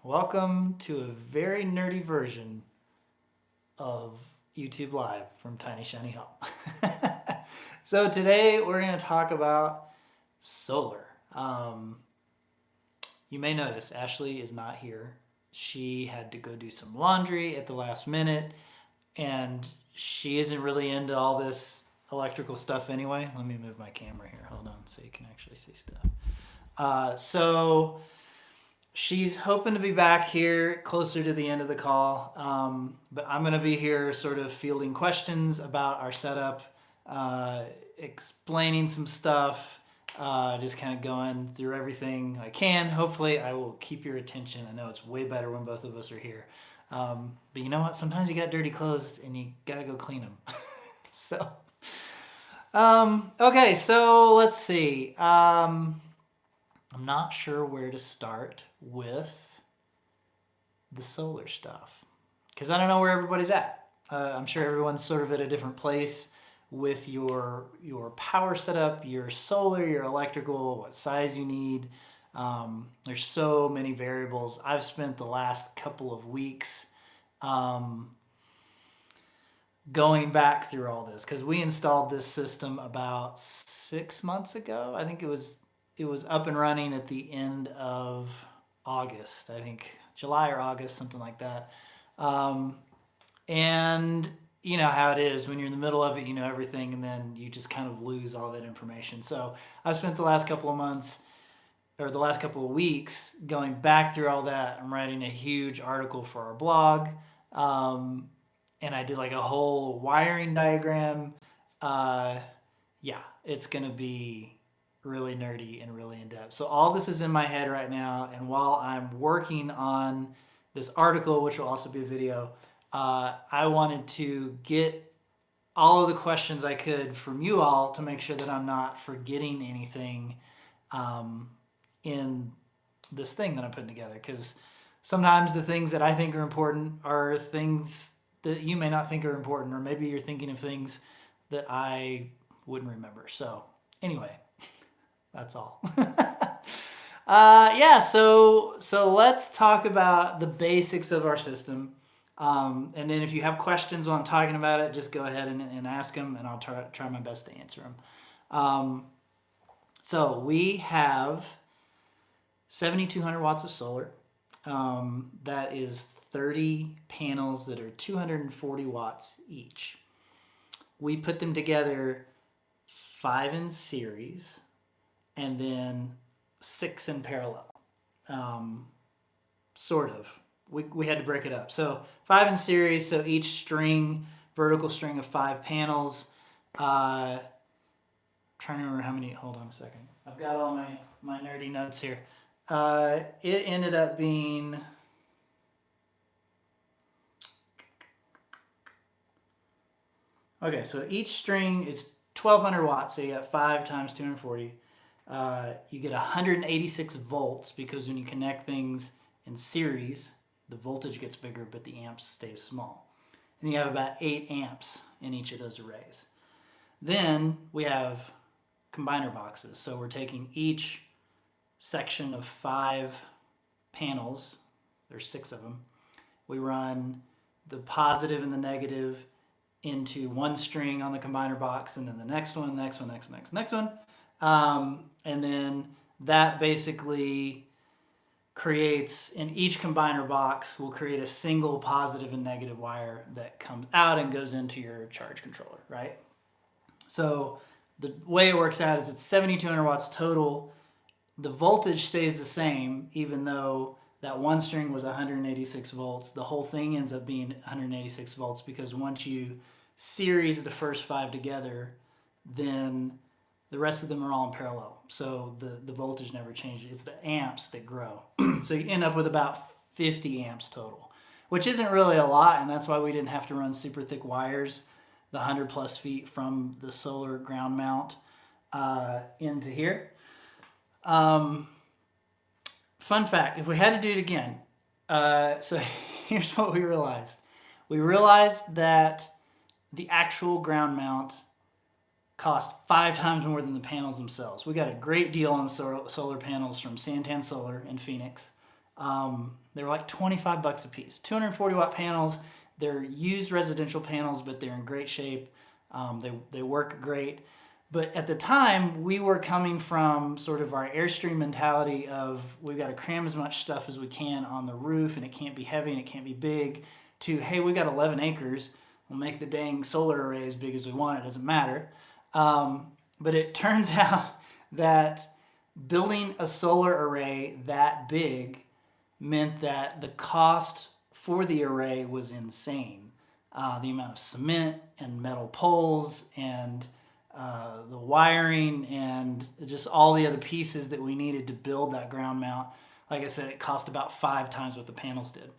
Welcome to a very nerdy version of YouTube Live from Tiny Shiny Home. So today we're going to talk about solar. You may notice Ashley is not here. She had to go do some laundry at the last minute, and she isn't really into all this electrical stuff anyway. Let me move my camera here. Hold on so you can actually see stuff. So she's hoping to be back here closer to the end of the call, but I'm going to be here sort of fielding questions about our setup, explaining some stuff, just kind of going through everything I can. Hopefully I will keep your attention. I know it's way better when both of us are here. But you know what? Sometimes you got dirty clothes and you got to go clean them. So, okay, so let's see. I'm not sure where to start with the solar stuff because I don't know where everybody's at. I'm sure everyone's sort of at a different place with your power setup, your solar, your electrical, what size you need. There's so many variables. I've spent the last couple of weeks going back through all this because we installed this system about 6 months ago. I think it was up and running at the end of August, I think July or August, something like that. And you know how it is when you're in the middle of it, you know everything, and then you just kind of lose all that information. So I've spent the last couple of months or the last couple of weeks going back through all that. I'm writing a huge article for our blog. And I did like a whole wiring diagram. Yeah, it's going to be really nerdy and really in-depth. So all this is in my head right now, and while I'm working on this article, which will also be a video, I wanted to get all of the questions I could from you all to make sure that I'm not forgetting anything in this thing that I'm putting together, because sometimes the things that I think are important are things that you may not think are important, or maybe you're thinking of things that I wouldn't remember. So anyway, that's all. Yeah, so let's talk about the basics of our system. And then if you have questions while I'm talking about it, just go ahead and ask them, and I'll try my best to answer them. So we have 7,200 watts of solar. That is 30 panels that are 240 watts each. We put them together 5 in series and then 6 in parallel, sort of. We had to break it up. So 5 in series, so each string, vertical string of 5 panels. I'm trying to remember how many, hold on a second. I've got all my nerdy notes here. It ended up being, okay, so each string is 1,200 watts, so you got 5 times 240. You get 186 volts because when you connect things in series, the voltage gets bigger, but the amps stays small. And you have about 8 amps in each of those arrays. Then we have combiner boxes. So we're taking each section of 5 panels. There's 6 of them. We run the positive and the negative into one string on the combiner box, and then the next one, next one. And then that basically creates, in each combiner box, will create a single positive and negative wire that comes out and goes into your charge controller, right? So the way it works out is it's 7,200 watts total. The voltage stays the same, even though that one string was 186 volts. The whole thing ends up being 186 volts because once you series the first 5 together, then the rest of them are all in parallel. So the voltage never changes. It's the amps that grow. So you end up with about 50 amps total, which isn't really a lot, and that's why we didn't have to run super thick wires, the 100 plus feet from the solar ground mount into here. Fun fact, if we had to do it again, so here's what we realized. We realized that the actual ground mount cost 5 times more than the panels themselves. We got a great deal on the solar panels from Santan Solar in Phoenix. They were like 25 bucks a piece. 240 watt panels. They're used residential panels, but they're in great shape. They work great. But at the time, we were coming from sort of our Airstream mentality of we've got to cram as much stuff as we can on the roof, and it can't be heavy and it can't be big, to, hey, we got 11 acres. We'll make the dang solar array as big as we want. It doesn't matter. But it turns out that building a solar array that big meant that the cost for the array was insane. The amount of cement and metal poles and the wiring and just all the other pieces that we needed to build that ground mount. Like I said, it cost about 5 times what the panels did.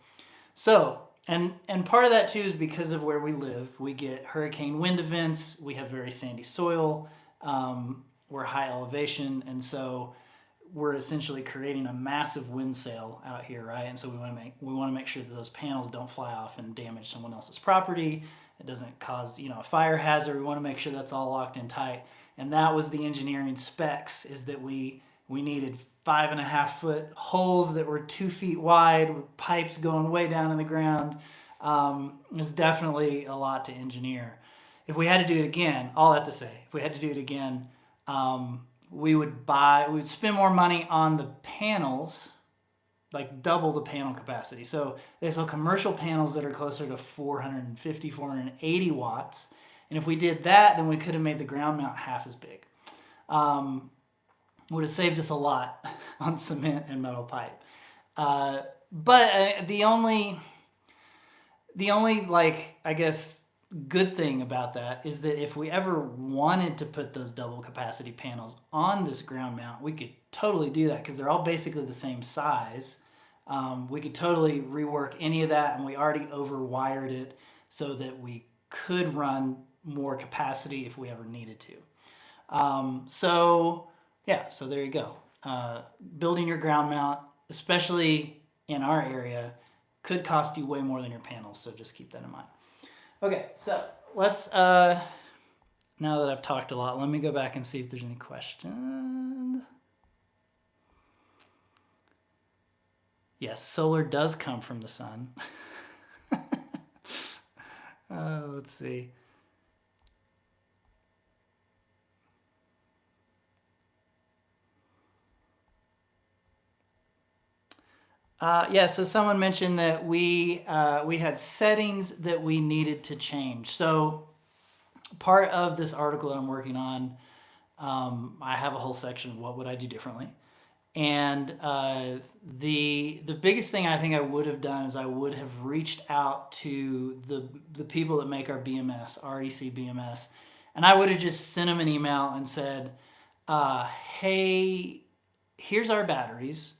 So, and part of that too is because of where we live. We get hurricane wind events. We have very sandy soil. We're high elevation, and so we're essentially creating a massive wind sail out here, right? And so we want to make sure that those panels don't fly off and damage someone else's property. It doesn't cause, a fire hazard. We want to make sure that's all locked in tight. And that was the engineering specs, is that we needed 5.5 foot holes that were 2 feet wide with pipes going way down in the ground. It was definitely a lot to engineer. If we had to do it again, all that to say, if we had to do it again, we would spend more money on the panels, like double the panel capacity. So they sell commercial panels that are closer to 450, 480 watts. And if we did that, then we could have made the ground mount half as big. Would have saved us a lot on cement and metal pipe. But the only I guess, good thing about that is that if we ever wanted to put those double capacity panels on this ground mount, we could totally do that because they're all basically the same size. We could totally rework any of that, and we already overwired it so that we could run more capacity if we ever needed to. So there you go. Building your ground mount, especially in our area, could cost you way more than your panels, so just keep that in mind. Okay, so let's, now that I've talked a lot, let me go back and see if there's any questions. Yes, solar does come from the sun. Let's see. So someone mentioned that we had settings that we needed to change. So part of this article that I'm working on, I have a whole section of what would I do differently. And the biggest thing I think I would have done is I would have reached out to the people that make our BMS, REC BMS, and I would have just sent them an email and said, hey, here's our batteries.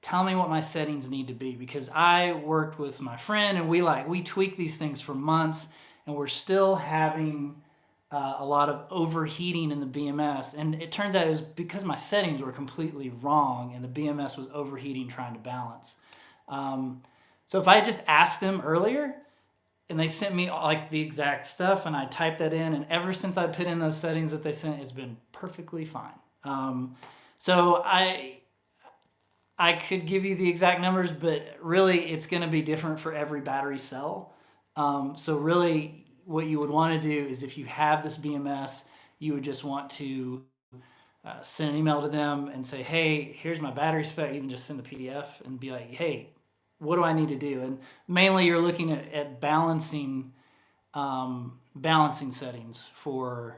Tell me what my settings need to be, because I worked with my friend and we tweak these things for months, and we're still having a lot of overheating in the BMS. And it turns out it was because my settings were completely wrong and the BMS was overheating trying to balance. So if I just asked them earlier and they sent me like the exact stuff and I typed that in, and ever since I put in those settings that they sent, it's been perfectly fine. So I could give you the exact numbers, but really it's going to be different for every battery cell. So really what you would want to do is, if you have this BMS, you would just want to send an email to them and say, hey, here's my battery spec. Even just send the PDF and be like, hey, what do I need to do? And mainly you're looking at balancing settings for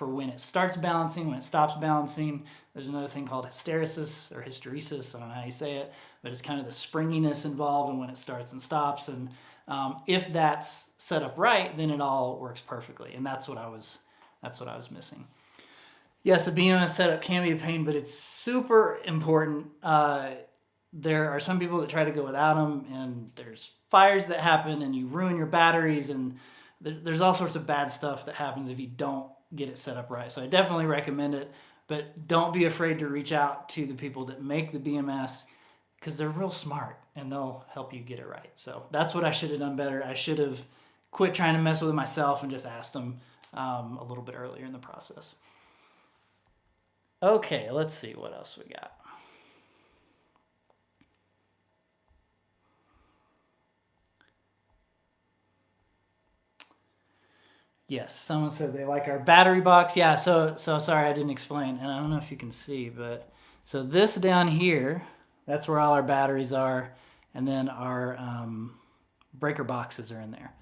when it starts balancing, when it stops balancing. There's another thing called hysteresis or hysteresis, I don't know how you say it, but it's kind of the springiness involved in when it starts and stops. And if that's set up right, then it all works perfectly. And that's what I was missing. Yes, a BMS setup can be a pain, but it's super important. There are some people that try to go without them, and there's fires that happen, and you ruin your batteries, and there's all sorts of bad stuff that happens if you don't get it set up right. So I definitely recommend it, but don't be afraid to reach out to the people that make the BMS, because they're real smart and they'll help you get it right. So that's what I should have done better. I should have quit trying to mess with it myself and just asked them a little bit earlier in the process. Okay, let's see what else we got. Yes, someone said they like our battery box. Yeah, so sorry I didn't explain, and I don't know if you can see, but so this down here, that's where all our batteries are, and then our breaker boxes are in there.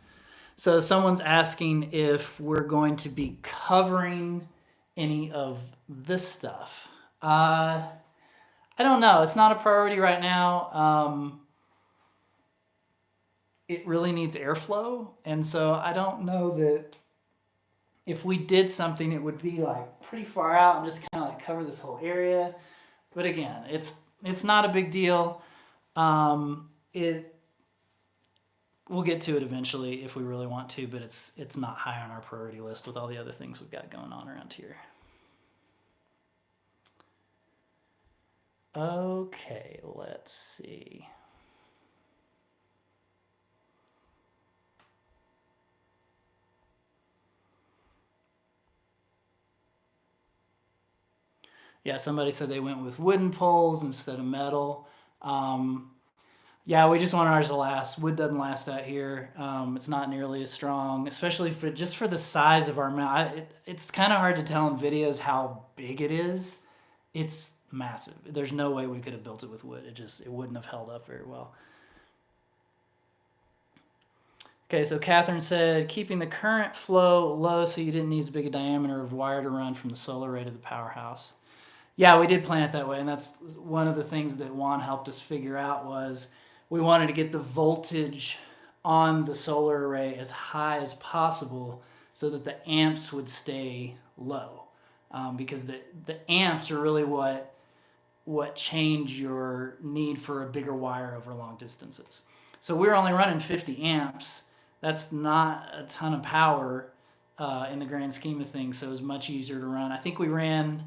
So someone's asking if we're going to be covering any of this stuff. I don't know. It's not a priority right now. It really needs airflow, and so I don't know that if we did something, it would be like pretty far out and just kind of like cover this whole area. But again, it's not a big deal. It we'll get to it eventually if we really want to, but it's not high on our priority list with all the other things we've got going on around here. Okay, let's see. Yeah, somebody said they went with wooden poles instead of metal. Yeah, we just want ours to last. Wood doesn't last out here. It's not nearly as strong, especially for just for the size of our mount. It's kind of hard to tell in videos how big it is. It's massive. There's no way we could have built it with wood. It wouldn't have held up very well. Okay, so Catherine said keeping the current flow low so you didn't need as big a diameter of wire to run from the solar array to the powerhouse. Yeah, we did plan it that way, and that's one of the things that Juan helped us figure out was we wanted to get the voltage on the solar array as high as possible so that the amps would stay low, because the amps are really what change your need for a bigger wire over long distances. So we're only running 50 amps. That's not a ton of power in the grand scheme of things, so it was much easier to run. I think we ran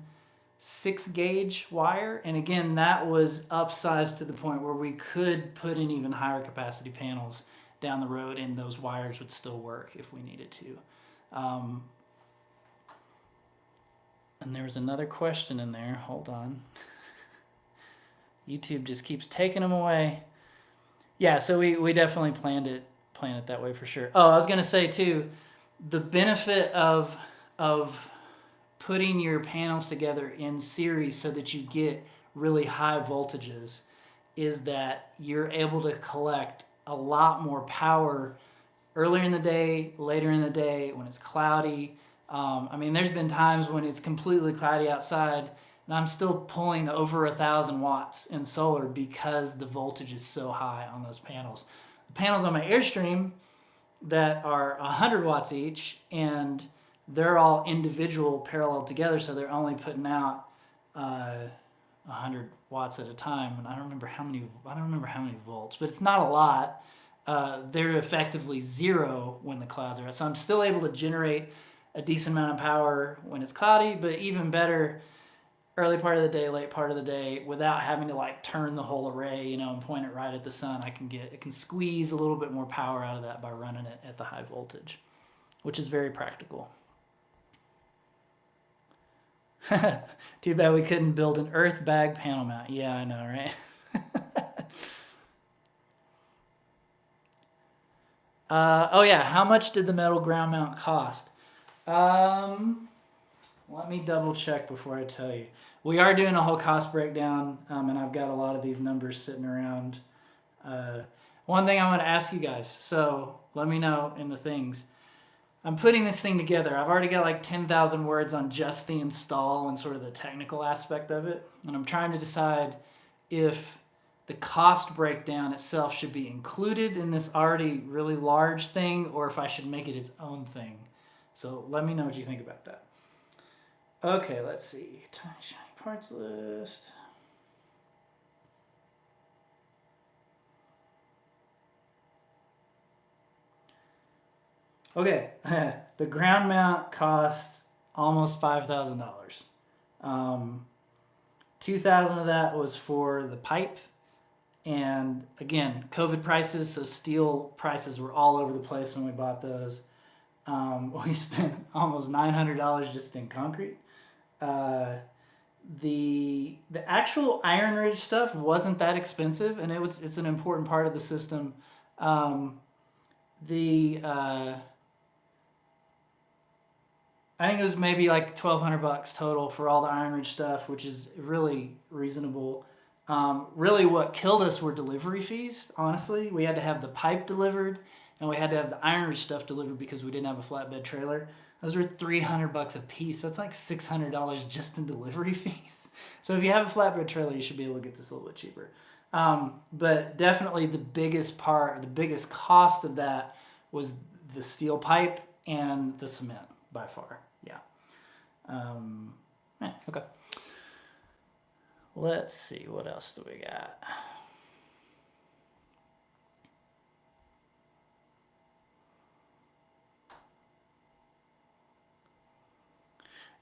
6-gauge wire, and again that was upsized to the point where we could put in even higher capacity panels down the road and those wires would still work if we needed to. And there was another question in there, hold on. YouTube just keeps taking them away. Yeah, so we definitely planned it that way for sure. Oh, I was gonna say too, the benefit of putting your panels together in series so that you get really high voltages is that you're able to collect a lot more power earlier in the day, later in the day, when it's cloudy. I mean, there's been times when it's completely cloudy outside and I'm still pulling over 1,000 watts in solar because the voltage is so high on those panels. The panels on my Airstream that are 100 watts each, and they're all individual parallel together, so they're only putting out 100 watts at a time. And I don't remember how many volts, but it's not a lot. They're effectively zero when the clouds are out. So I'm still able to generate a decent amount of power when it's cloudy, but even better, early part of the day, late part of the day, without having to like turn the whole array, and point it right at the sun. I can squeeze a little bit more power out of that by running it at the high voltage, which is very practical. Too bad we couldn't build an Earthbag panel mount. Yeah, I know, right? Oh yeah, how much did the metal ground mount cost? Let me double check before I tell you. We are doing a whole cost breakdown, and I've got a lot of these numbers sitting around. One thing I want to ask you guys, so let me know in the things. I'm putting this thing together. I've already got like 10,000 words on just the install and sort of the technical aspect of it. And I'm trying to decide if the cost breakdown itself should be included in this already really large thing or if I should make it its own thing. So let me know what you think about that. Okay, let's see. Tiny shiny parts list. Okay, the ground mount cost almost $5,000. 2,000 of that was for the pipe, and again, COVID prices, so steel prices were all over the place when we bought those. We spent almost $900 just in concrete. The actual Iron Ridge stuff wasn't that expensive, and it's an important part of the system. The I think it was maybe like $1,200 total for all the Iron Ridge stuff, which is really reasonable. Really, what killed us were delivery fees. Honestly, we had to have the pipe delivered, and we had to have the Iron Ridge stuff delivered because we didn't have a flatbed trailer. Those were $300 a piece, so it's like $600 just in delivery fees. So if you have a flatbed trailer, you should be able to get this a little bit cheaper. But definitely the biggest part, the biggest cost of that was the steel pipe and the cement by far. Yeah. Yeah. Okay. Let's see, what else do we got?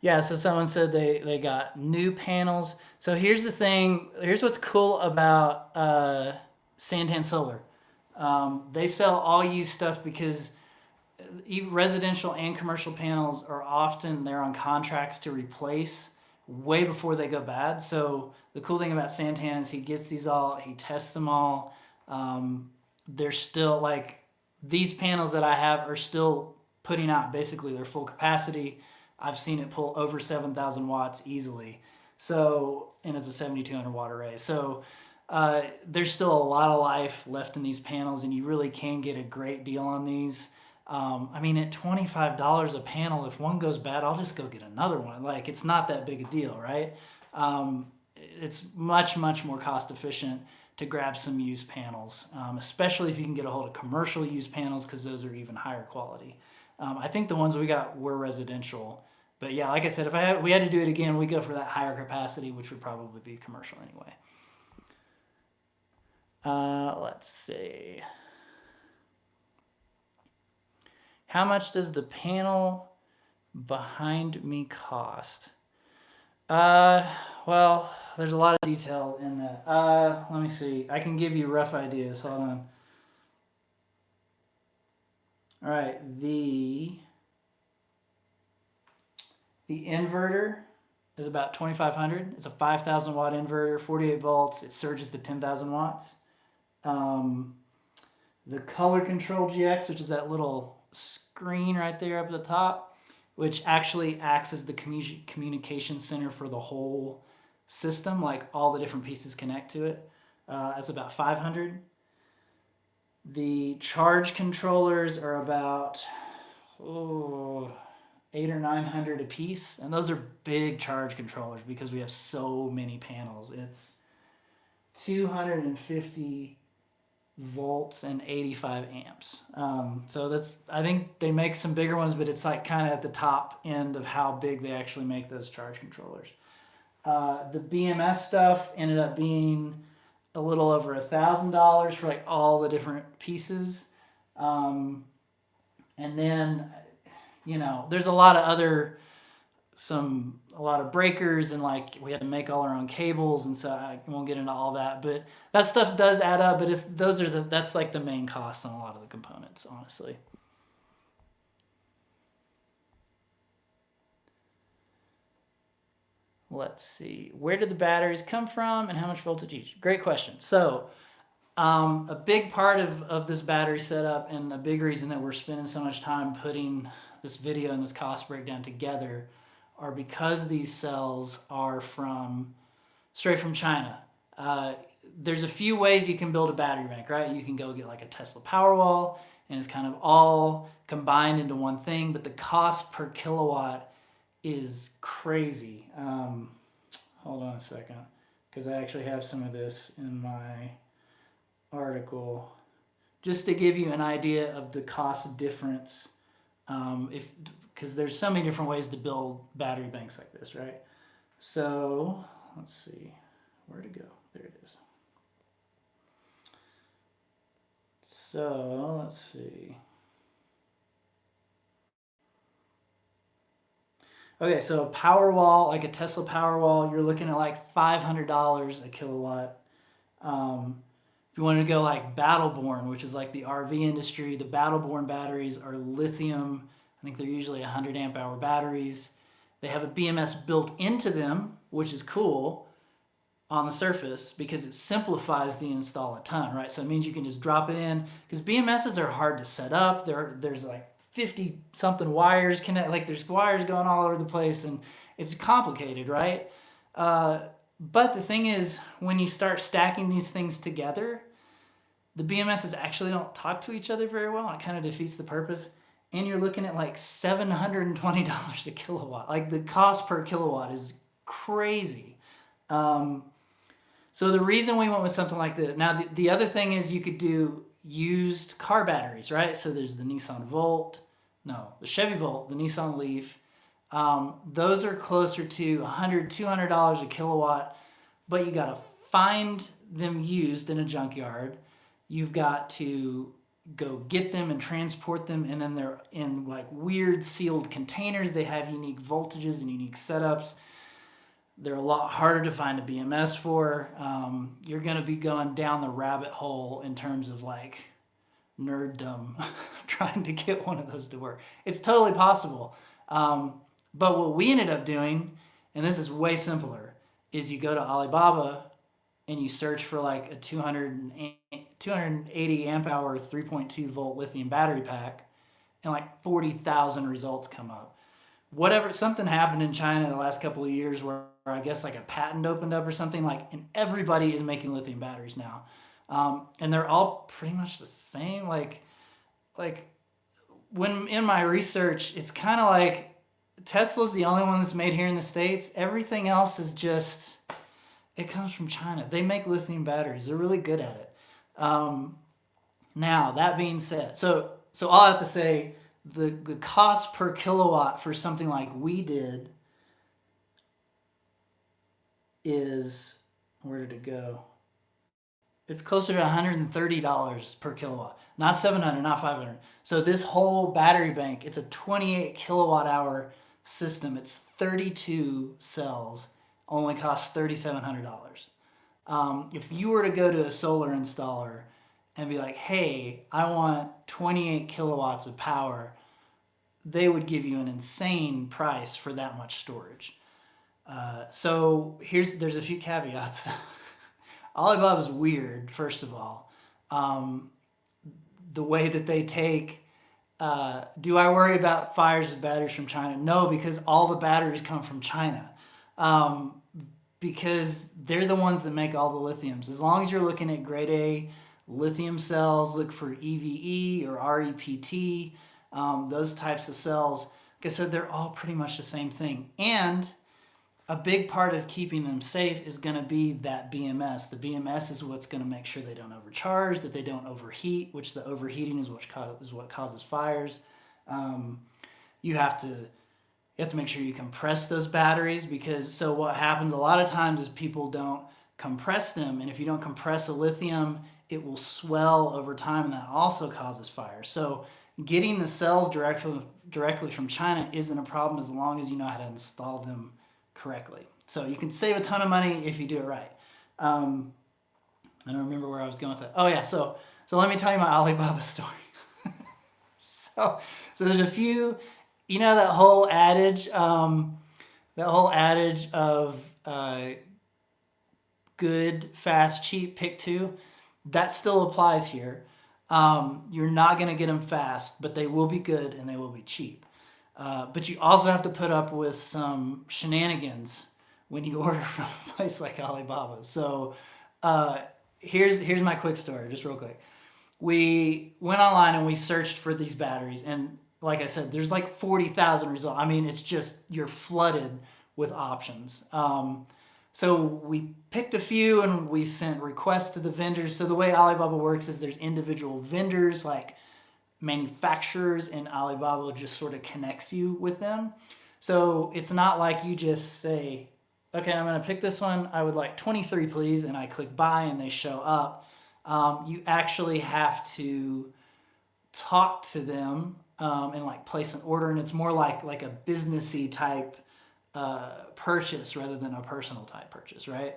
Yeah, so someone said they got new panels. So here's the thing. Here's what's cool about Santan Solar. They sell all used stuff because residential and commercial panels are often they're on contracts to replace way before they go bad. So the cool thing about Santan is he gets these all, he tests them all. They're still like these panels that I have are still putting out basically their full capacity. I've seen it pull over 7,000 watts easily. So, and it's a 7,200 watt array. So, there's still a lot of life left in these panels, and you really can get a great deal on these. I mean, at $25 a panel, if one goes bad, I'll just go get another one. Like, it's not that big a deal, right? It's much, much more cost efficient to grab some used panels, especially if you can get a hold of commercial used panels because those are even higher quality. I think the ones we got were residential. But yeah, like I said, if we had to do it again, we go for that higher capacity, which would probably be commercial anyway. Let's see. How much does the panel behind me cost? Well, there's a lot of detail in that. Let me see. I can give you rough ideas. Hold on. All right, the inverter is about 2,500. It's a 5,000 watt inverter, 48 volts. It surges to 10,000 watts. The color control GX, which is that little screen right there up at the top, which actually acts as the communication center for the whole system, like all the different pieces connect to it. That's about 500. The charge controllers are about 800 or 900 a piece, and those are big charge controllers because we have so many panels. It's 250 volts and 85 amps. So that's, I think they make some bigger ones, but it's like kind of at the top end of how big they actually make those charge controllers. The BMS stuff ended up being a little over $1,000 for like all the different pieces. And then, there's a lot of a lot of breakers, and like we had to make all our own cables, and so I won't get into all that, but that stuff does add up. But that's like the main cost on a lot of the components, honestly. Let's see. Where did the batteries come from, and how much voltage each? Great question. So, a big part of this battery setup, and a big reason that we're spending so much time putting this video and this cost breakdown together, are because these cells are straight from China. There's a few ways you can build a battery bank, right? You can go get like a Tesla Powerwall, and it's kind of all combined into one thing, but the cost per kilowatt is crazy. Hold on a second, because I actually have some of this in my article, just to give you an idea of the cost difference. Because there's so many different ways to build battery banks like this, right? So let's see, where to go? There it is. So let's see. Okay, so a Powerwall, like a Tesla Powerwall, you're looking at like $500 a kilowatt. If you wanted to go like Battleborn, which is like the RV industry, the Battleborn batteries are lithium. I think they're usually 100 amp hour batteries. They have a BMS built into them, which is cool on the surface because it simplifies the install a ton, right? So it means you can just drop it in, because BMSs are hard to set up. There's like 50 something wires connect, like there's wires going all over the place, and it's complicated, right? Uh, but the thing is, when you start stacking these things together, the BMSs actually don't talk to each other very well, and it kind of defeats the purpose. And you're looking at like $720 a kilowatt. Like the cost per kilowatt is crazy. Um, so the reason we went with something like this, now the other thing is you could do used car batteries, right? So there's the Nissan Volt, no, the Chevy Volt, the Nissan Leaf. Those are closer to $100, $200 a kilowatt, but you got to find them used in a junkyard. You've got to go get them and transport them, and then they're in like weird sealed containers. They have unique voltages and unique setups. They're a lot harder to find a BMS for. You're going to be going down the rabbit hole in terms of like nerddom trying to get one of those to work. It's totally possible. But what we ended up doing, and this is way simpler, is you go to Alibaba and you search for like a 280 amp hour 3.2 volt lithium battery pack, and like 40,000 results come up. Something happened in China the last couple of years where I guess like a patent opened up or something, like, and everybody is making lithium batteries now. And they're all pretty much the same. Like when in my research, it's kind of like Tesla's the only one that's made here in the States. Everything else is just, it comes from China. They make lithium batteries. They're really good at it. Now, that being said, so all I have to say, the cost per kilowatt for something like we did is, where did it go? It's closer to $130 per kilowatt, not 700, not 500. So this whole battery bank, it's a 28 kilowatt hour system. It's 32 cells, only costs $3,700. If you were to go to a solar installer and be like, hey, I want 28 kilowatts of power, they would give you an insane price for that much storage. So there's a few caveats. Alibaba's weird, first of all. The way that they take, do I worry about fires with batteries from China? No, because all the batteries come from China. Because they're the ones that make all the lithiums. As long as you're looking at grade A lithium cells, look for EVE or REPT, those types of cells. Like I said, they're all pretty much the same thing. And a big part of keeping them safe is going to be that BMS. The BMS is what's going to make sure they don't overcharge, that they don't overheat, which the overheating is what causes fires. You have to make sure you compress those batteries, because so what happens a lot of times is people don't compress them, and if you don't compress a lithium, it will swell over time, and that also causes fire. So getting the cells directly from China isn't a problem as long as you know how to install them correctly. So you can save a ton of money if you do it right. I don't remember where I was going with that. Oh yeah, so let me tell you my Alibaba story. so there's a few, you know, that whole adage of good, fast, cheap, pick two. That still applies here. You're not going to get them fast, but they will be good and they will be cheap. But you also have to put up with some shenanigans when you order from a place like Alibaba. So here's my quick story, just real quick. We went online and we searched for these batteries, and like I said, there's like 40,000 results. I mean, it's just, you're flooded with options. So we picked a few and we sent requests to the vendors. So the way Alibaba works is there's individual vendors, like manufacturers, and Alibaba just sort of connects you with them. So it's not like you just say, okay, I'm going to pick this one. I would like 23, please. And I click buy and they show up. You actually have to talk to them and like place an order. And it's more like a businessy type purchase rather than a personal type purchase, right?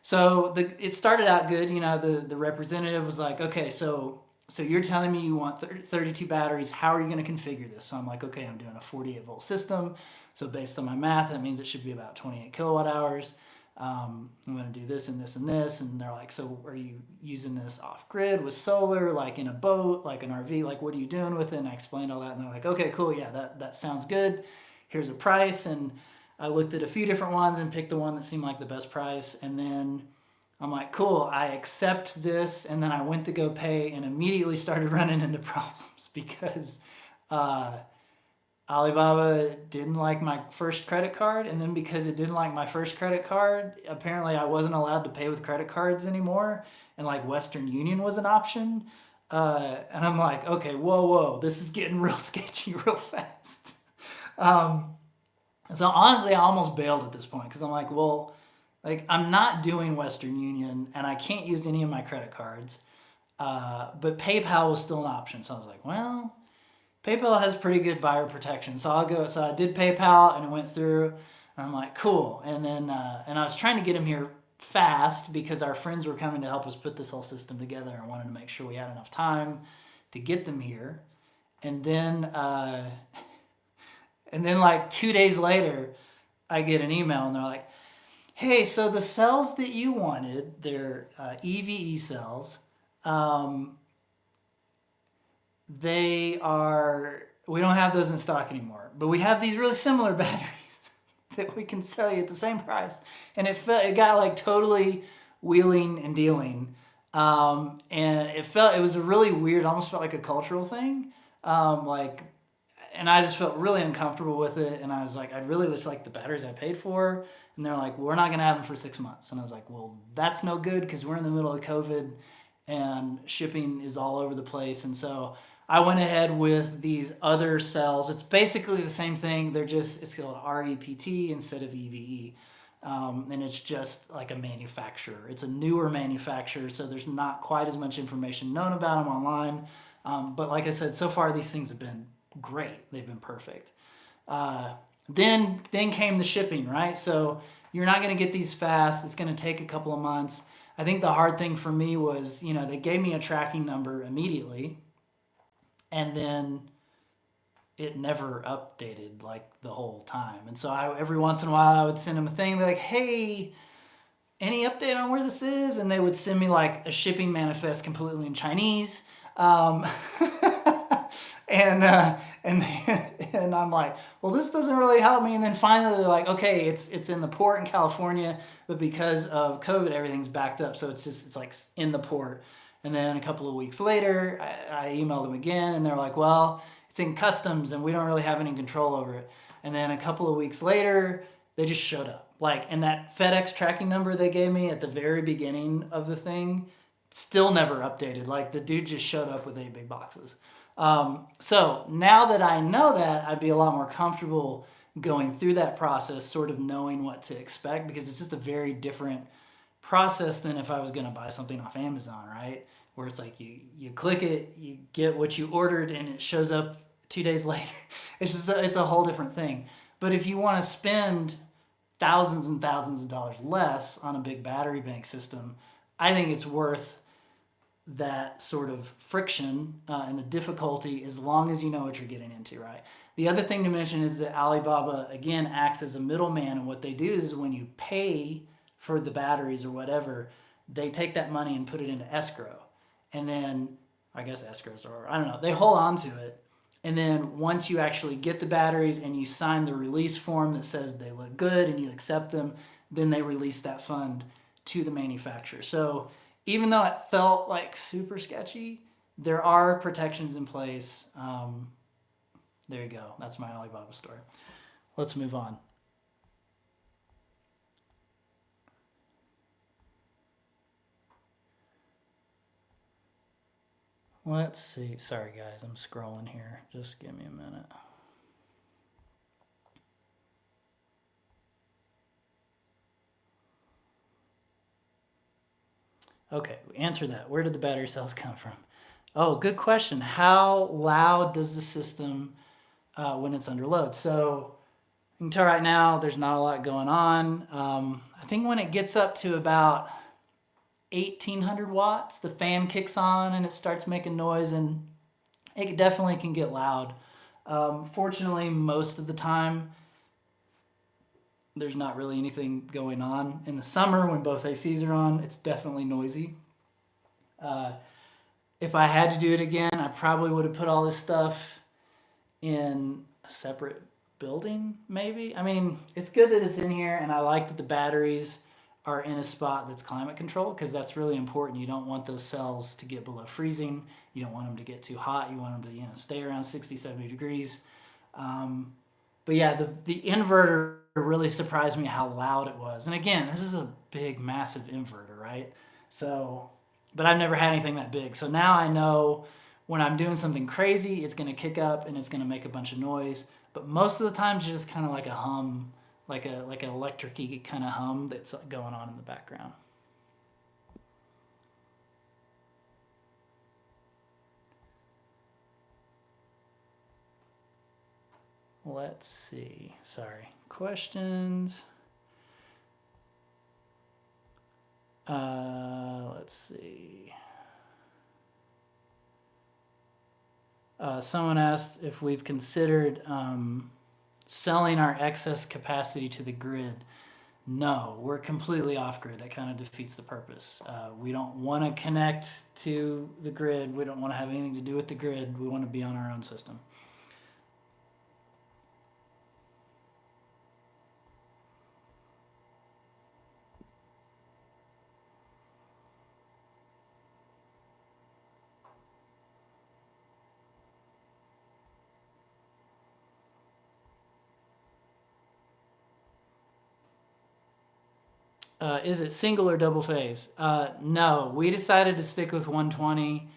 So it started out good. You know, the representative was like, okay, so you're telling me you want 32 batteries. How are you going to configure this? So I'm like, okay, I'm doing a 48 volt system. So based on my math, that means it should be about 28 kilowatt hours. I'm going to do this and this and this. And they're like, so are you using this off grid with solar, like in a boat, like an RV? Like, what are you doing with it? And I explained all that. And they're like, okay, cool. Yeah, that sounds good. Here's a price. And I looked at a few different ones and picked the one that seemed like the best price. And then I'm like, cool, I accept this. And then I went to go pay and immediately started running into problems because Alibaba didn't like my first credit card. And then because it didn't like my first credit card, apparently I wasn't allowed to pay with credit cards anymore. And like Western Union was an option. And I'm like, okay, whoa, this is getting real sketchy real fast. So honestly, I almost bailed at this point because I'm like, well, like I'm not doing Western Union and I can't use any of my credit cards. But PayPal was still an option. So I was like, well, PayPal has pretty good buyer protection. So I'll go. So I did PayPal and it went through. And I'm like, cool. And then, and I was trying to get him here fast because our friends were coming to help us put this whole system together. I wanted to make sure we had enough time to get them here. And then like 2 days later, I get an email and they're like, hey, so the cells that you wanted, they're EVE cells, we don't have those in stock anymore, but we have these really similar batteries that we can sell you at the same price. And it got like totally wheeling and dealing. And it was a really weird, almost felt like a cultural thing. And I just felt really uncomfortable with it. And I was like, I'd really just like the batteries I paid for. And they're like, we're not going to have them for 6 months. And I was like, well, that's no good because we're in the middle of COVID and shipping is all over the place. And so I went ahead with these other cells. It's basically the same thing. It's called REPT instead of EVE. And it's just like a manufacturer. It's a newer manufacturer, so there's not quite as much information known about them online. But like I said, so far these things have been great. They've been perfect. Then came the shipping, right? So you're not going to get these fast. It's going to take a couple of months. I think the hard thing for me was, they gave me a tracking number immediately, and then it never updated like the whole time. And so every once in a while I would send them a thing, be like, hey, any update on where this is? And they would send me like a shipping manifest completely in Chinese. And I'm like, well, this doesn't really help me. And then finally they're like, okay, it's in the port in California, but because of COVID, everything's backed up. So it's like in the port. And then a couple of weeks later, I emailed them again and they're like, well, it's in customs and we don't really have any control over it. And then a couple of weeks later, they just showed up. And that FedEx tracking number they gave me at the very beginning of the thing still never updated. Like the dude just showed up with 8 big boxes. So now that I know that, I'd be a lot more comfortable going through that process, sort of knowing what to expect, because it's just a very different process than if I was going to buy something off Amazon, right? Where it's like you click it, you get what you ordered, and it shows up 2 days later. It's a whole different thing. But if you want to spend thousands and thousands of dollars less on a big battery bank system, I think it's worth that sort of friction and the difficulty as long as you know what you're getting into, right? The other thing to mention is that Alibaba, again, acts as a middleman, and what they do is when you pay for the batteries or whatever, they take that money and put it into escrow. And then, I guess escrows, or I don't know, they hold on to it. And then once you actually get the batteries and you sign the release form that says they look good and you accept them, then they release that fund to the manufacturer. So even though it felt like super sketchy, there are protections in place. There you go. That's my Alibaba story. Let's move on. Let's see. Sorry, guys. I'm scrolling here. Just give me a minute. Okay, we answered that. Where did the battery cells come from? Oh, good question. How loud does the system when it's under load? So you can tell right now there's not a lot going on. I think when it gets up to about 1800 watts, the fan kicks on and it starts making noise, and it definitely can get loud. Fortunately, most of the time, there's not really anything going on. In the summer, when both ACs are on, it's definitely noisy. If I had to do it again, I probably would have put all this stuff in a separate building, maybe. I mean, it's good that it's in here, and I like that the batteries are in a spot that's climate controlled, because that's really important. You don't want those cells to get below freezing. You don't want them to get too hot. You want them to stay around 60, 70 degrees. But yeah, the inverter really surprised me how loud it was. And again, this is a big, massive inverter, right? So, but I've never had anything that big. So now I know when I'm doing something crazy, it's going to kick up and it's going to make a bunch of noise. But most of the time, it's just kind of like a hum, like an electric-y kind of hum that's going on in the background. Let's see. Sorry. Questions. Let's see. Someone asked if we've considered selling our excess capacity to the grid. No, we're completely off grid. That kind of defeats the purpose. We don't want to connect to the grid. We don't want to have anything to do with the grid. We want to be on our own system. Is it single or double phase? No, we decided to stick with 120.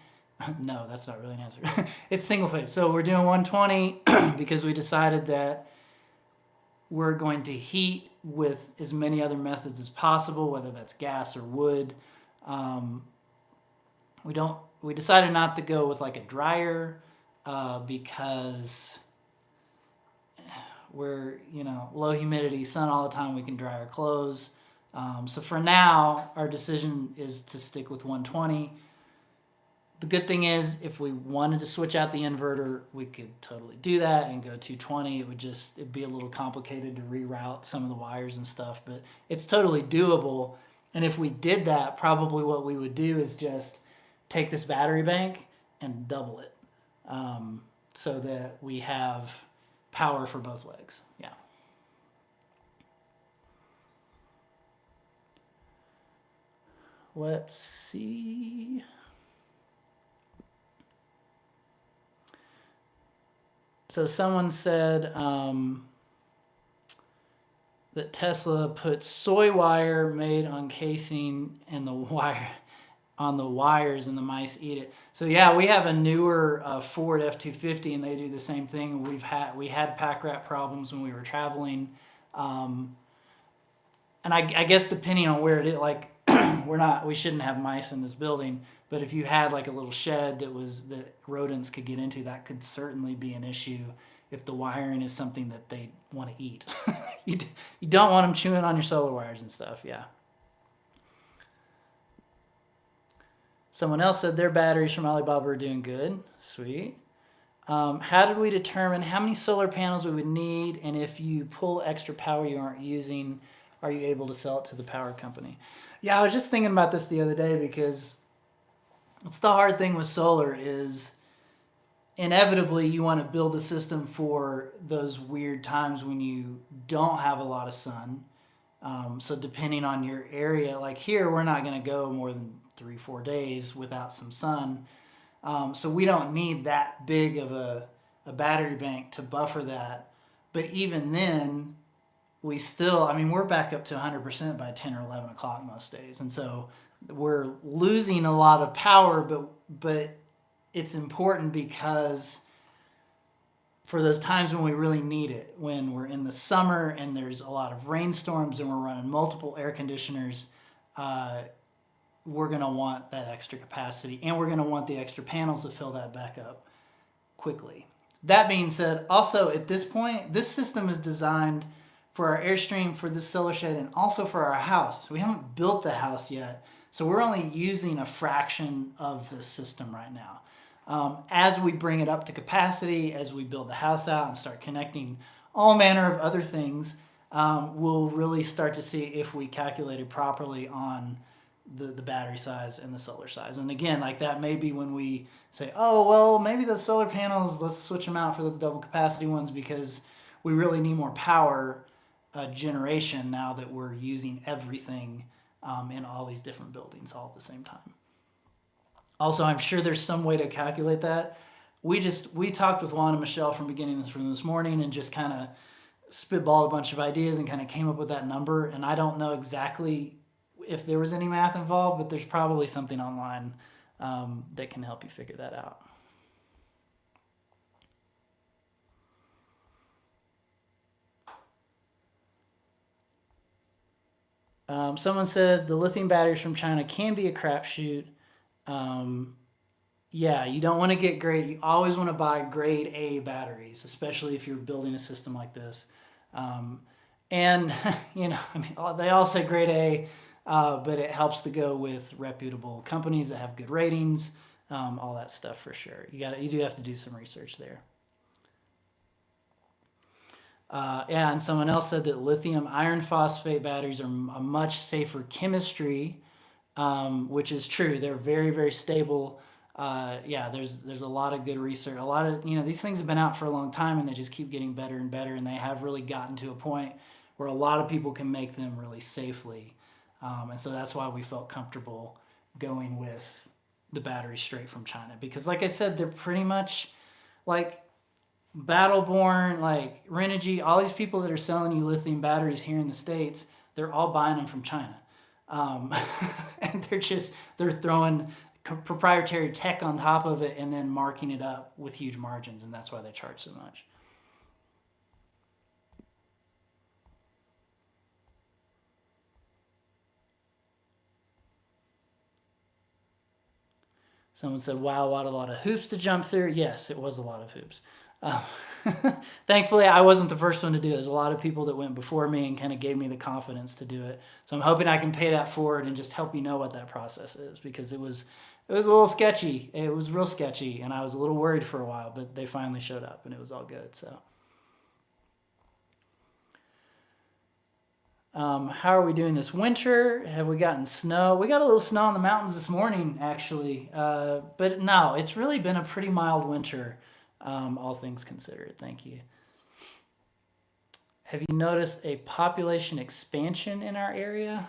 No, that's not really an answer. It's single phase. So we're doing 120 because we decided that we're going to heat with as many other methods as possible, whether that's gas or wood. We decided not to go with like a dryer because we're, low humidity, sun all the time, we can dry our clothes. So for now, our decision is to stick with 120. The good thing is, if we wanted to switch out the inverter, we could totally do that and go 220. It'd be a little complicated to reroute some of the wires and stuff, but it's totally doable. And if we did that, probably what we would do is just take this battery bank and double it, so that we have power for both legs. Yeah. Let's see. So someone said that Tesla put soy wire made on casing and the wire on the wires, and the mice eat it. So yeah, we have a newer Ford F-250, and they do the same thing. We had pack rat problems when we were traveling, and I guess depending on where it is, like we shouldn't have mice in this building, but if you had like a little shed that rodents could get into, that could certainly be an issue if the wiring is something that they want to eat. You don't want them chewing on your solar wires and stuff. Yeah. Someone else said their batteries from Alibaba are doing good. Sweet. How did we determine how many solar panels we would need, and if you pull extra power you aren't using, are you able to sell it to the power company? Yeah, I was just thinking about this the other day, because it's the hard thing with solar is inevitably you want to build a system for those weird times when you don't have a lot of sun. So depending on your area, like here, we're not going to go more than 3-4 days without some sun. So we don't need that big of a battery bank to buffer that. But even then, we're back up to 100% by 10 or 11 o'clock most days. And so we're losing a lot of power, but it's important because for those times when we really need it, when we're in the summer and there's a lot of rainstorms and we're running multiple air conditioners, we're going to want that extra capacity, and we're going to want the extra panels to fill that back up quickly. That being said, also at this point, this system is designed for our Airstream, for this solar shed, and also for our house. We haven't built the house yet, so we're only using a fraction of this system right now. As we bring it up to capacity, as we build the house out and start connecting all manner of other things, we'll really start to see if we calculated properly on the battery size and the solar size. And again, like that may be when we say, oh, well, maybe the solar panels, let's switch them out for those double capacity ones because we really need more power generation now that we're using everything in all these different buildings all at the same time. Also, I'm sure there's some way to calculate that. We talked with Juan and Michelle from beginning this morning and just kind of spitballed a bunch of ideas and kind of came up with that number. And I don't know exactly if there was any math involved, but there's probably something online that can help you figure that out. Someone says the lithium batteries from China can be a crapshoot. Yeah, you don't want to get grade. You always want to buy grade A batteries, especially if you're building a system like this. And you know, I mean, they all say grade A, but it helps to go with reputable companies that have good ratings, all that stuff for sure. You do have to do some research there. Yeah, and someone else said that lithium iron phosphate batteries are a much safer chemistry, which is true. They're very, very stable. Yeah, there's a lot of good research. A lot of, these things have been out for a long time and they just keep getting better and better. And they have really gotten to a point where a lot of people can make them really safely. And so that's why we felt comfortable going with the batteries straight from China. Because like I said, they're pretty much like Battleborn, like Renogy, all these people that are selling you lithium batteries here in the States, they're all buying them from China. And they're throwing proprietary tech on top of it and then marking it up with huge margins, and that's why they charge so much. Someone said, wow, what a lot of hoops to jump through. Yes, it was a lot of hoops. Uh, Thankfully, I wasn't the first one to do it. There's a lot of people that went before me and kind of gave me the confidence to do it. So I'm hoping I can pay that forward and just help you know what that process is, because it was a little sketchy. It was real sketchy, and I was a little worried for a while, but they finally showed up, and it was all good. So, how are we doing this winter? Have we gotten snow? We got a little snow in the mountains this morning, actually, but no, it's really been a pretty mild winter, all things considered. Thank you. Have you noticed a population expansion in our area?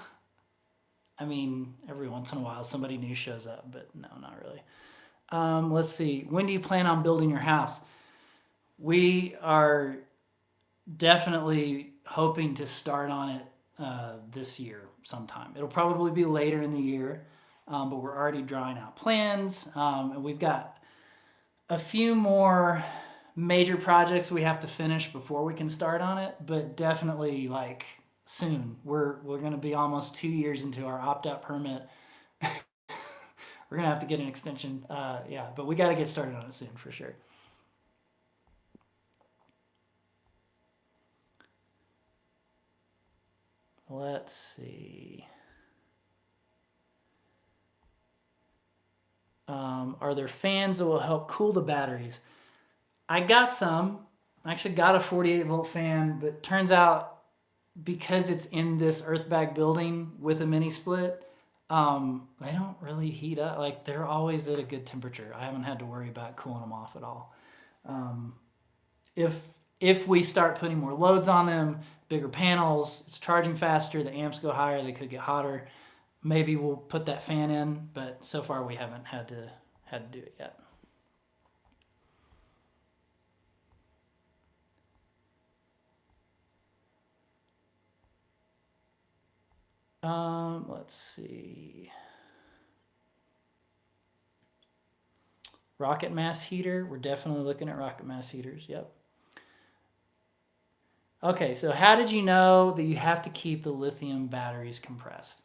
I mean, every once in a while somebody new shows up, but no, not really. Let's see. When do you plan on building your house? We are definitely hoping to start on it this year sometime. It'll probably be later in the year, but we're already drawing out plans. And we've got a few more major projects we have to finish before we can start on it, but definitely like soon. We're going to be almost 2 years into our opt-out permit. We're going to have to get an extension. Yeah, but we got to get started on it soon for sure. Let's see. Are there fans that will help cool the batteries? I got some. I actually got a 48 volt fan, but turns out because it's in this Earthbag building with a mini split, they don't really heat up. Like they're always at a good temperature. I haven't had to worry about cooling them off at all. If we start putting more loads on them, bigger panels, it's charging faster, the amps go higher, they could get hotter. Maybe we'll put that fan in, but so far we haven't had to do it yet. Let's see. Rocket mass heater. We're definitely looking at rocket mass heaters. Yep. Okay, so how did you know that you have to keep the lithium batteries compressed?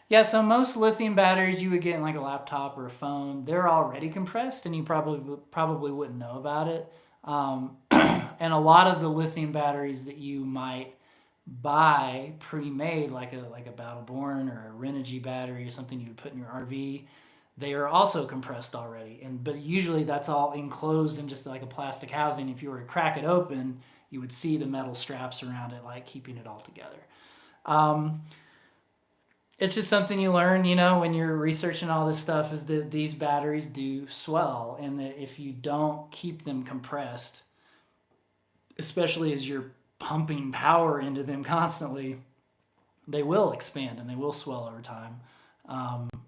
Yeah, so most lithium batteries you would get in like a laptop or a phone, they're already compressed, and you probably wouldn't know about it. And a lot of the lithium batteries that you might buy pre-made, like a Battleborn or a Renogy battery or something you would put in your RV, they are also compressed already. But usually that's all enclosed in just like a plastic housing. If you were to crack it open, you would see the metal straps around it, like keeping it all together. Um, it's just something you learn, when you're researching all this stuff, is that these batteries do swell, and that if you don't keep them compressed, especially as you're pumping power into them constantly, they will expand and they will swell over time.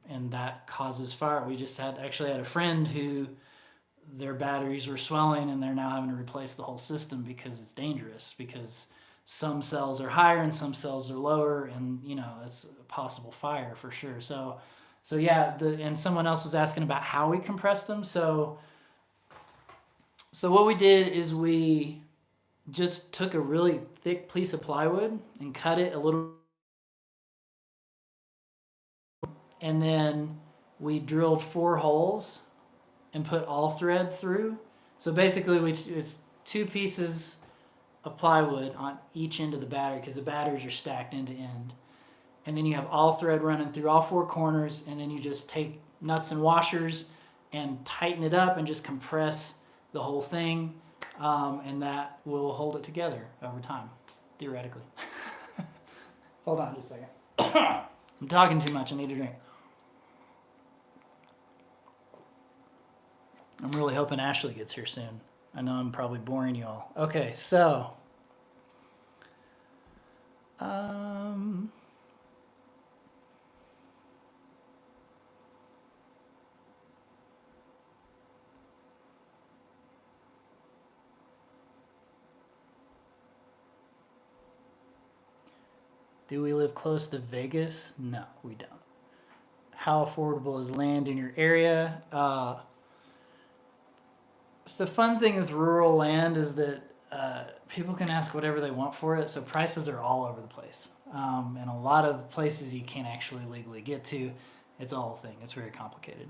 And that causes fire. We just actually had a friend who their batteries were swelling, and they're now having to replace the whole system because it's dangerous, because some cells are higher and some cells are lower, and it's a possible fire for sure. So yeah, and someone else was asking about how we compress them. So what we did is we just took a really thick piece of plywood and cut it a little, and then we drilled 4 holes and put all thread through. So basically it's 2 pieces of plywood on each end of the battery, because the batteries are stacked end to end. And then you have all thread running through all 4 corners, and then you just take nuts and washers and tighten it up and just compress the whole thing, and that will hold it together over time, theoretically. Hold on just a second. I'm talking too much. I need a drink. I'm really hoping Ashley gets here soon. I know I'm probably boring you all. Okay, so do we live close to Vegas? No, we don't. How affordable is land in your area? So the fun thing with rural land is that people can ask whatever they want for it, so prices are all over the place. And a lot of places you can't actually legally get to. It's a whole thing. It's very complicated.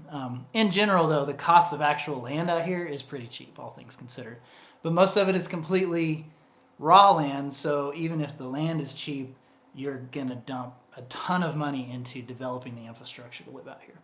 In general, though, the cost of actual land out here is pretty cheap, all things considered. But most of it is completely raw land, so even if the land is cheap, you're going to dump a ton of money into developing the infrastructure to live out here.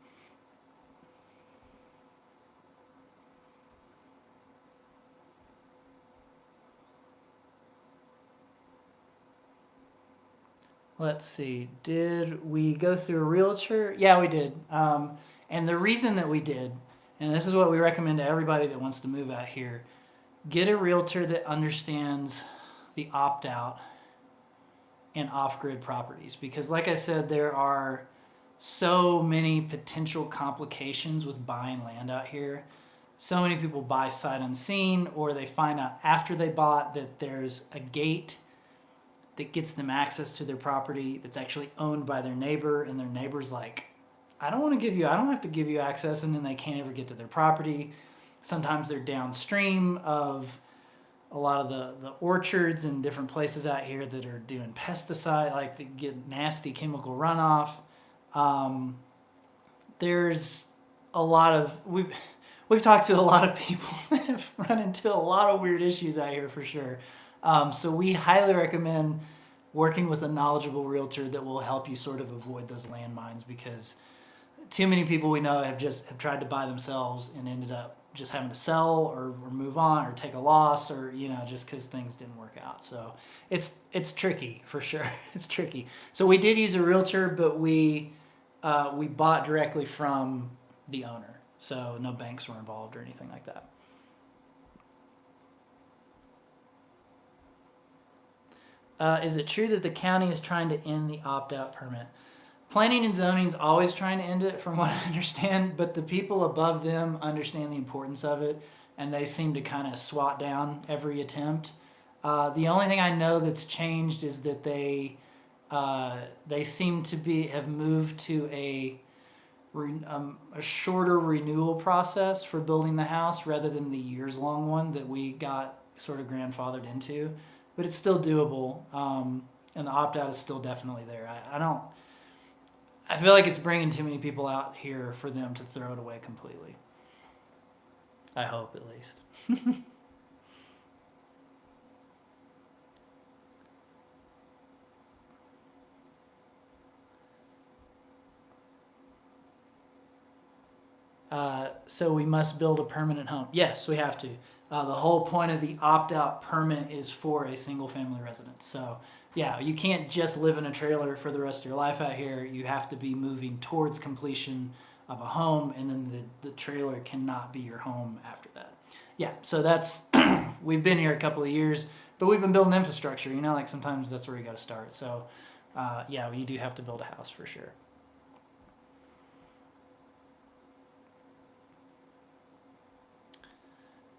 Let's see. Did we go through a realtor? Yeah, we did. And the reason that we did, and this is what we recommend to everybody that wants to move out here, get a realtor that understands the opt-out and off-grid properties. Because like I said, there are so many potential complications with buying land out here. So many people buy sight unseen, or they find out after they bought that there's a gate that gets them access to their property that's actually owned by their neighbor, and their neighbor's like, I don't have to give you access, and then they can't ever get to their property. Sometimes they're downstream of a lot of the orchards and different places out here that are doing pesticide, like they get nasty chemical runoff. There's a lot of, we've talked to a lot of people that have run into a lot of weird issues out here for sure. So we highly recommend working with a knowledgeable realtor that will help you sort of avoid those landmines, because too many people we know have tried to buy themselves and ended up just having to sell or move on or take a loss, or just because things didn't work out. So it's tricky for sure. It's tricky. So we did use a realtor, but we bought directly from the owner, so no banks were involved or anything like that. Is it true that the county is trying to end the opt-out permit? Planning and zoning is always trying to end it, from what I understand, but the people above them understand the importance of it, and they seem to kind of swat down every attempt. The only thing I know that's changed is that they seem to have moved to a shorter renewal process for building the house, rather than the years-long one that we got sort of grandfathered into. But it's still doable, and the opt-out is still definitely there. I feel like it's bringing too many people out here for them to throw it away completely. I hope, at least. So we must build a permanent home. Yes, we have to. The whole point of the opt-out permit is for a single-family residence. So, yeah, you can't just live in a trailer for the rest of your life out here. You have to be moving towards completion of a home, and then the trailer cannot be your home after that. Yeah, so that's, we've been here a couple of years, but we've been building infrastructure. You know, like sometimes that's where you got to start. So, yeah, you do have to build a house for sure.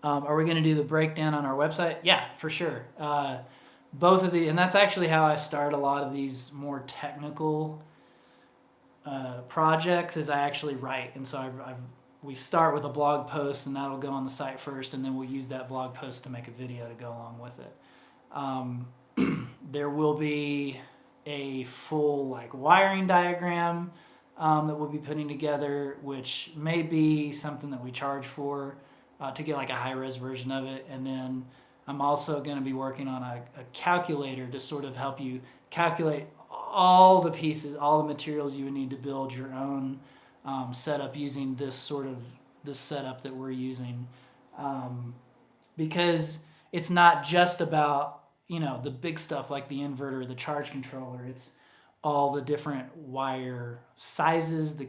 Are we going to do the breakdown on our website? Yeah, for sure. Both of the, and that's actually how I start a lot of these more technical projects. Is I actually write, and so we start with a blog post, and that'll go on the site first, and then we'll use that blog post to make a video to go along with it. There will be a full like wiring diagram that we'll be putting together, which may be something that we charge for. To get like a high-res version of it. And then I'm also going to be working on a calculator to sort of help you calculate all the pieces, all the materials you would need to build your own setup using this setup that we're using. Because it's not just about, the big stuff like the inverter or the charge controller. It's all the different wire sizes, the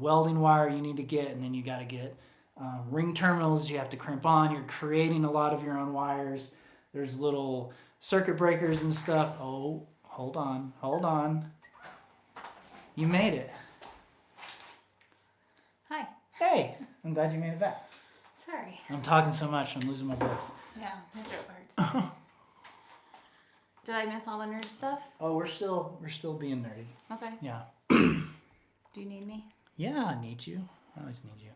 welding wire you need to get, and then you got to get ring terminals you have to crimp on. You're creating a lot of your own wires. There's little circuit breakers and stuff. Oh, hold on. You made it. Hi. Hey, I'm glad you made it back. Sorry. I'm talking so much, I'm losing my voice. Yeah, my throat hurts. Did I miss all the nerd stuff? Oh, we're still being nerdy. Okay. Yeah. Do you need me? Yeah, I need you. I always need you.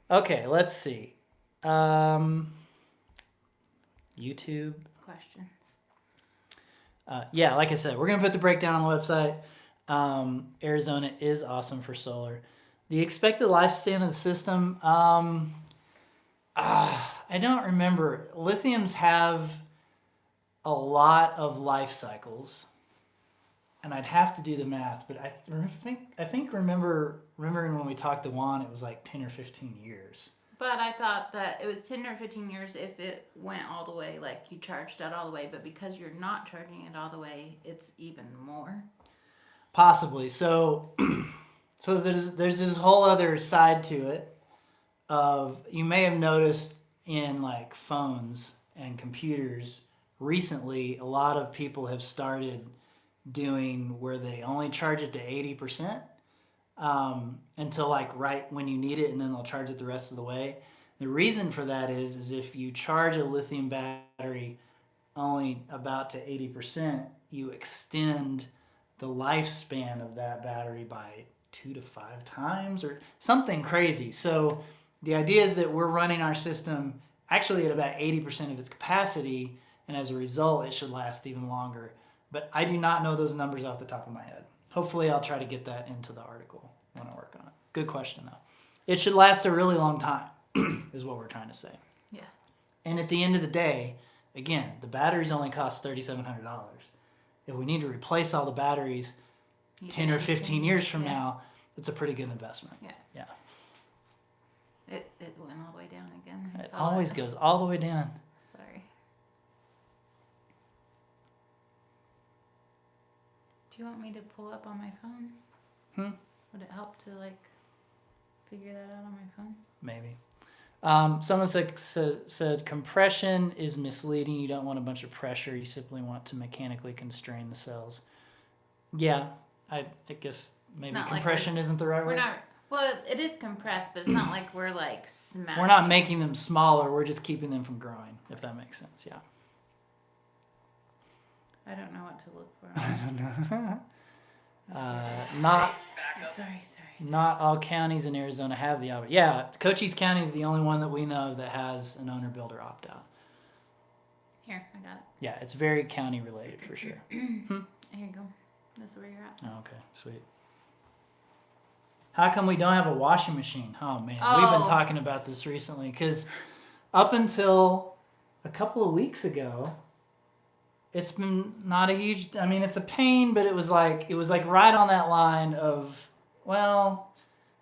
Okay, let's see. YouTube. Questions. Yeah, like I said, we're going to put the breakdown on the website. Arizona is awesome for solar. The expected lifespan of the system, I don't remember. Lithiums have a lot of life cycles, and I'd have to do the math, but I think remembering when we talked to Juan, it was like 10 or 15 years. But I thought that it was 10 or 15 years if it went all the way, like you charged it all the way, but because you're not charging it all the way, it's even more. Possibly. So there's this whole other side to it of, you may have noticed in like phones and computers recently, a lot of people have started doing where they only charge it to 80% until like right when you need it, and then they'll charge it the rest of the way. The reason for that is if you charge a lithium battery only about to 80%, you extend the lifespan of that battery by 2 to 5 times or something crazy. So the idea is that we're running our system actually at about 80% of its capacity, and as a result, it should last even longer. But I do not know those numbers off the top of my head. Hopefully I'll try to get that into the article when I work on it. Good question, though. It should last a really long time, is what we're trying to say. Yeah. And at the end of the day, again, the batteries only cost $3,700. If we need to replace all the batteries 10 or 15 years from now, it's a pretty good investment. Yeah. Yeah. It went all the way down again. It always goes all the way down. Sorry. Do you want me to pull up on my phone? Would it help to like figure that out on my phone? Maybe. Someone said compression is misleading. You don't want a bunch of pressure. You simply want to mechanically constrain the cells. Yeah, I guess maybe compression like isn't the right word. We're not. Well, it is compressed, but it's not like we're like smashing. We're not making them smaller. We're just keeping them from growing, if that makes sense. Yeah. I don't know what to look for. I don't know. Sorry. Not all counties in Arizona have the opt-out. Yeah, Cochise County is the only one that we know that has an owner-builder opt-out. Here, I got it. Yeah, it's very county related for sure. Here you go. That's where you're at. Oh, okay, sweet. How come we don't have a washing machine? Oh man, we've been talking about this recently because up until a couple of weeks ago, it's been not a huge. I mean, it's a pain, but it was like right on that line of, well,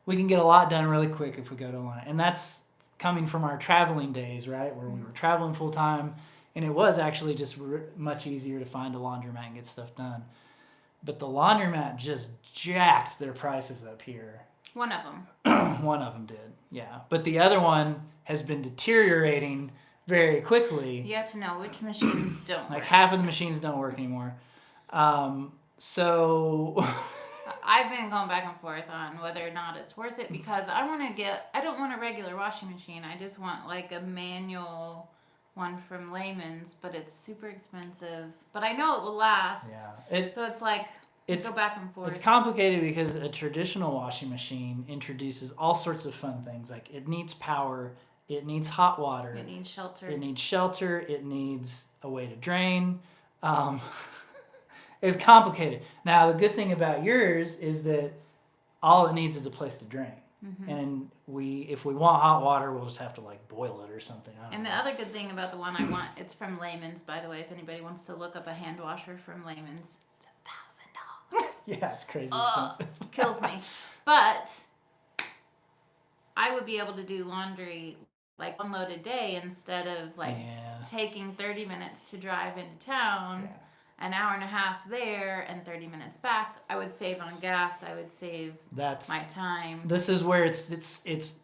we can get a lot done really quick if we go to a laundry. And that's coming from our traveling days, right? Where we were traveling full time, and it was actually just much easier to find a laundromat and get stuff done. But the laundromat just jacked their prices up here. One of them. One of them did, yeah. But the other one has been deteriorating very quickly. You have to know which machines don't Like work. half of the machines don't work anymore. So I've been going back and forth on whether or not it's worth it because I don't want a regular washing machine. I just want like a manual one from Layman's, but it's super expensive. But I know it will last. yeah, So it's like go back and forth. It's complicated because a traditional washing machine introduces all sorts of fun things. Like it needs power, it needs hot water, It needs shelter. It needs a way to drain. It's complicated. Now the good thing about yours is that all it needs is a place to drain. Mm-hmm. And if we want hot water, we'll just have to like boil it or something. And the other good thing about the one I want, it's from Layman's, by the way. If anybody wants to look up a hand washer from Layman's, it's $1,000. Yeah, it's crazy expensive. Kills me. But I would be able to do laundry like one load a day instead of like taking 30 minutes to drive into town, an hour and a half there, and 30 minutes back. I would save on gas. I would save my time. This is where it's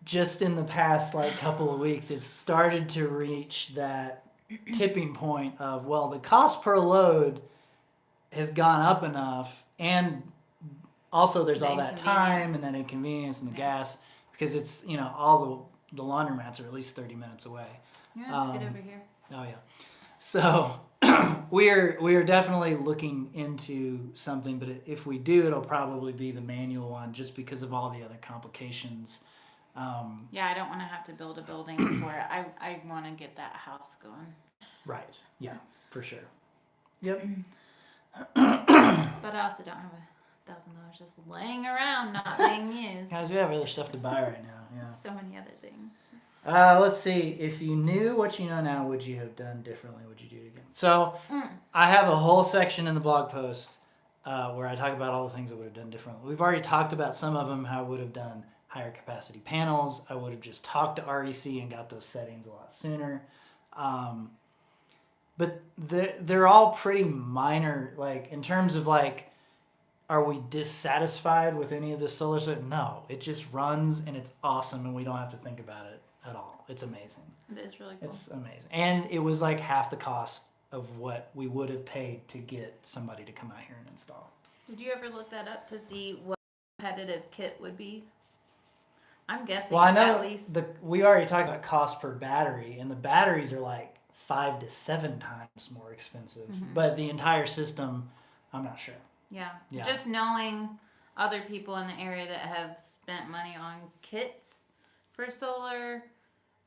just in the past like couple of weeks, it's started to reach that tipping point of, well, the cost per load has gone up enough, and also there's all that time and then inconvenience and the gas, because it's, all the laundromats are at least 30 minutes away. Let's get over here. Oh yeah. So we are definitely looking into something, but if we do, it'll probably be the manual one, just because of all the other complications. Yeah, I don't want to have to build a building for it. I want to get that house going. Right. Yeah, for sure. Yep. But I also don't have $1,000 just laying around, not being used. Guys, we have other stuff to buy right now. Yeah. So many other things. Let's see. If you knew what you know now, would you have done differently? Would you do it again? So I have a whole section in the blog post where I talk about all the things I would have done differently. We've already talked about some of them, how I would have done higher capacity panels. I would have just talked to REC and got those settings a lot sooner. But they're all pretty minor, like in terms of like, are we dissatisfied with any of this solar stuff? No, it just runs and it's awesome and we don't have to think about it at all. It's amazing. It is really cool. It's amazing. And it was like half the cost of what we would have paid to get somebody to come out here and install. Did you ever look that up to see what competitive kit would be? I'm guessing well, I know at least we already talked about cost per battery, and the batteries are like 5 to 7 times more expensive. Mm-hmm. But the entire system, I'm not sure. Yeah. Just knowing other people in the area that have spent money on kits for solar,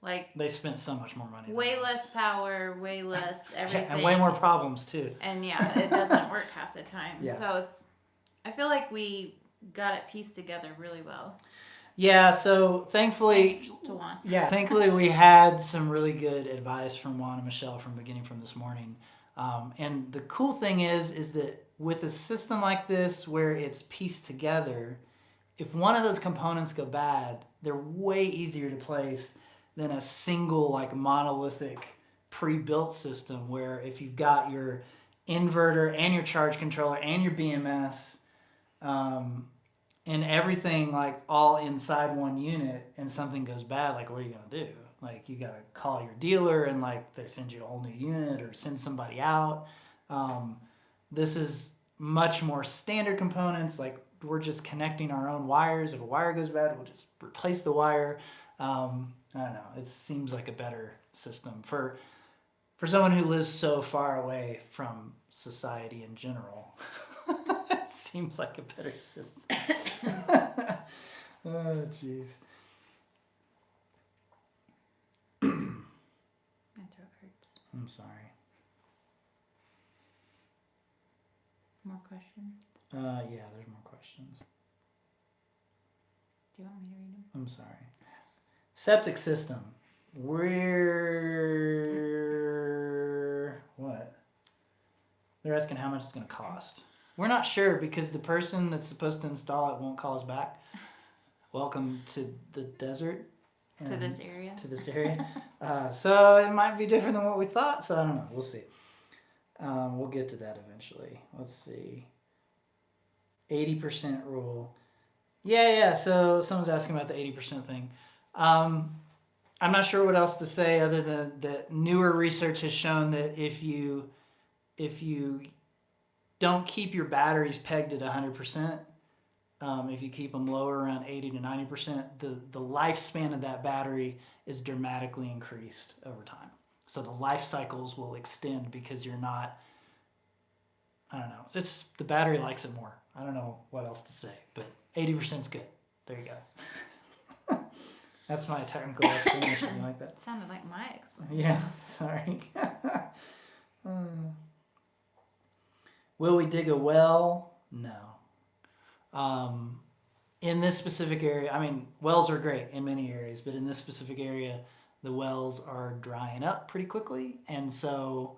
like they spent so much more money. Way less power, way less everything. And way more problems too. And it doesn't work half the time. Yeah. So I feel like we got it pieced together really well. Yeah, so thankfully we had some really good advice from Juan and Michelle beginning from this morning. And the cool thing is that with a system like this where it's pieced together, if one of those components go bad, they're way easier to place than a single like monolithic pre-built system where if you've got your inverter and your charge controller and your BMS and everything like all inside one unit and something goes bad, like what are you going to do? Like you got to call your dealer and like they send you a whole new unit or send somebody out. This is much more standard components. Like we're just connecting our own wires. If a wire goes bad, we'll just replace the wire. I don't know. It seems like a better system for someone who lives so far away from society in general. It seems like a better system. Oh, jeez. My throat hurts. I'm sorry. More questions? Yeah, there's more questions. Do you want me to read them? I'm sorry. Septic system. What? They're asking how much it's going to cost. We're not sure because the person that's supposed to install it won't call us back. welcome to the desert. To this area. To this area. So it might be different than what we thought. So I don't know. We'll see. We'll get to that eventually. Let's see. 80% rule. Yeah. So someone's asking about the 80% thing. I'm not sure what else to say other than that newer research has shown that if you don't keep your batteries pegged at 100%, if you keep them lower around 80 to 90%, the lifespan of that battery is dramatically increased over time. So the life cycles will extend because you're not, I don't know. It's just the battery likes it more. I don't know what else to say, but 80% is good. There you go. That's my technical explanation. You like that? Sounded like my explanation. Yeah, sorry. Will we dig a well? No. In this specific area, I mean, wells are great in many areas, but in this specific area, the wells are drying up pretty quickly, and so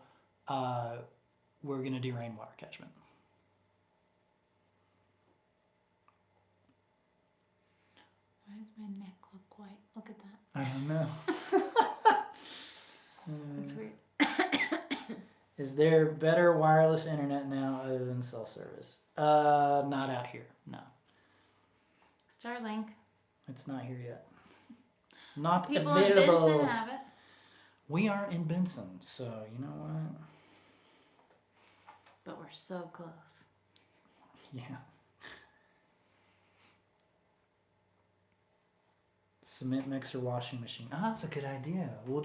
we're going to do rainwater catchment. Why does my neck look white? Look at that. I don't know. That's weird. Is there better wireless internet now other than cell service? Not out here, no. Starlink. It's not here yet. Not People available. in Benson have it. We aren't in Benson, so you know what? But we're so close. Yeah. Cement mixer, washing machine. Oh, that's a good idea. We'll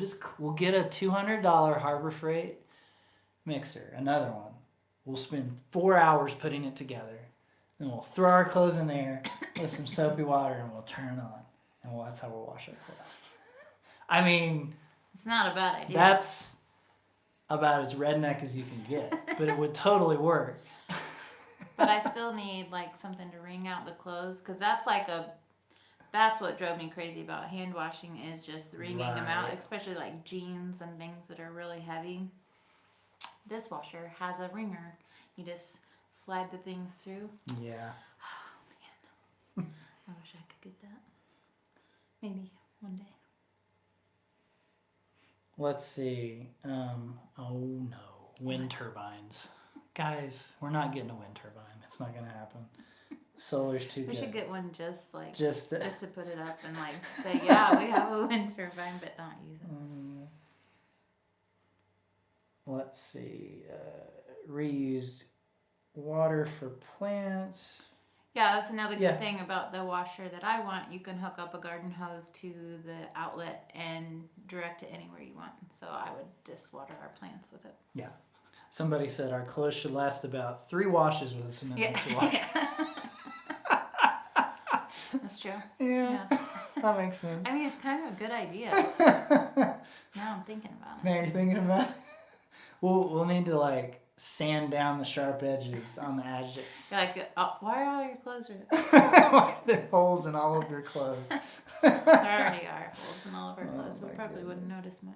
get a $200 Harbor Freight mixer, another one. We'll spend 4 hours putting it together. Then we'll throw our clothes in there with some soapy water and we'll turn it on. And that's how we'll wash our clothes. I mean, it's not a bad idea. That's about as redneck as you can get, but it would totally work. But I still need like something to wring out the clothes, because that's what drove me crazy about hand washing, is just wringing them out, especially like jeans and things that are really heavy. This washer has a wringer. You just slide the things through. Yeah. Oh man, I wish I could get that. Maybe one day. Let's see. Oh no, wind turbines. Guys, we're not getting a wind turbine. It's not gonna happen. Solar's too good. We should get one just to put it up and like say, yeah, we have a wind turbine, but not use it. Let's see. Reused water for plants. Yeah, that's another good thing about the washer that I want. You can hook up a garden hose to the outlet and direct it anywhere you want. So I would just water our plants with it. Yeah. Somebody said our clothes should last about 3 washes with a cement mixer washer. That's true. Yeah. That makes sense. I mean, it's kind of a good idea. Now I'm thinking about it. Now you're thinking about it? We'll need to like sand down the sharp edges on the agitator. You're like, why are all your clothes Why are there holes in all of your clothes? There already are holes in all of our clothes, so we probably wouldn't notice much.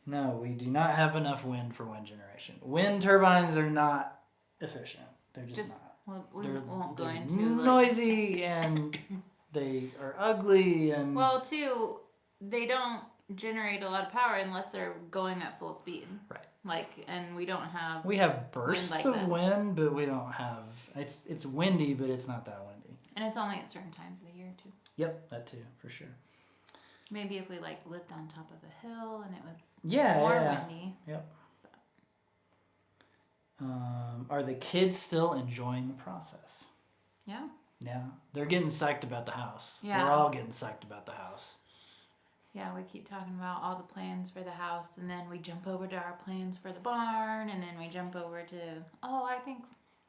No, we do not have enough wind for wind generation. Wind turbines are not efficient. They're just not. Well, we won't go into noisy and they are ugly and. Well, too, they don't generate a lot of power unless they're going at full speed. Right. And we don't have. We have bursts wind of wind, but we don't have. It's windy, but it's not that windy. And it's only at certain times of the year too. Yep, that too, for sure. Maybe if we lived on top of a hill and it was more windy. Yep. Are the kids still enjoying the process? Yeah. Yeah. They're getting psyched about the house. Yeah. We're all getting psyched about the house. Yeah, we keep talking about all the plans for the house, and then we jump over to our plans for the barn, and then we jump over to, I think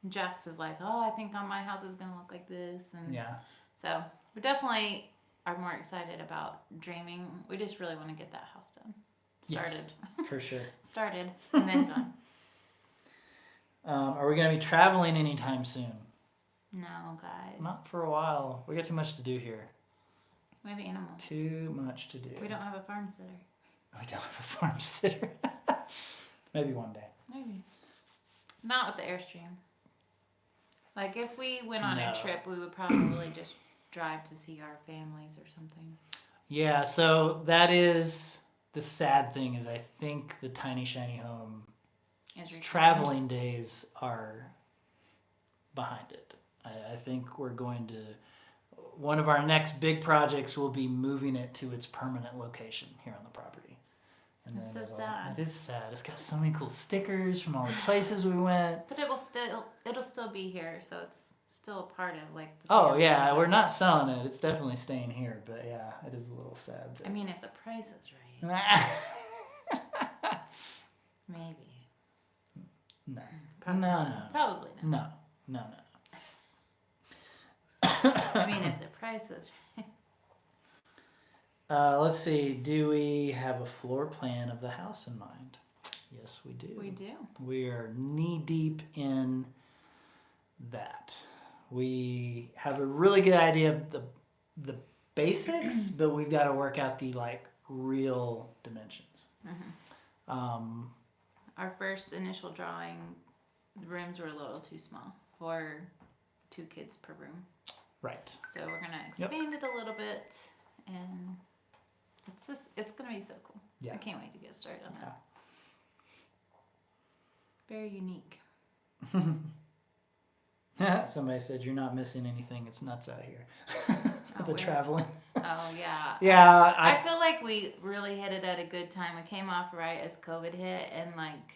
Jax is like, I think my house is going to look like this. And yeah. So we definitely are more excited about dreaming. We just really want to get that house done. Started. Yes, for sure. Started and then done. Are we going to be traveling anytime soon? No, guys. Not for a while. We got too much to do here. We have animals. Too much to do. We don't have a farm sitter. We don't have a farm sitter. Maybe one day. Maybe. Not with the Airstream. Like if we went on No. a trip, we would probably just drive to see our families or something. Yeah, so that is the sad thing is I think the Tiny Shiny Home traveling days are behind it. I think we're going to, one of our next big projects will be moving it to its permanent location here on the property. And That's so sad. It is sad. It's got so many cool stickers from all the places we went. But it'll still be here, so it's still a part of like. Oh yeah, we're not selling it. It's definitely staying here. But yeah, it is a little sad. I mean, if the price is right. Maybe. No. Probably No. not. Probably not. No. I mean, if the price was right. Let's see. Do we have a floor plan of the house in mind? Yes, we do. We do. We are knee deep in that. We have a really good idea of the basics, but we've got to work out the like real dimensions. Mm-hmm. Our first initial drawing, the rooms were a little too small for 2 kids per room. Right. So we're gonna expand it a little bit, and it's gonna be so cool. Yeah. I can't wait to get started on that. Very unique. Somebody said you're not missing anything. It's nuts out here. The traveling. Oh yeah. Yeah. I feel like we really hit it at a good time. We came off right as COVID hit, and like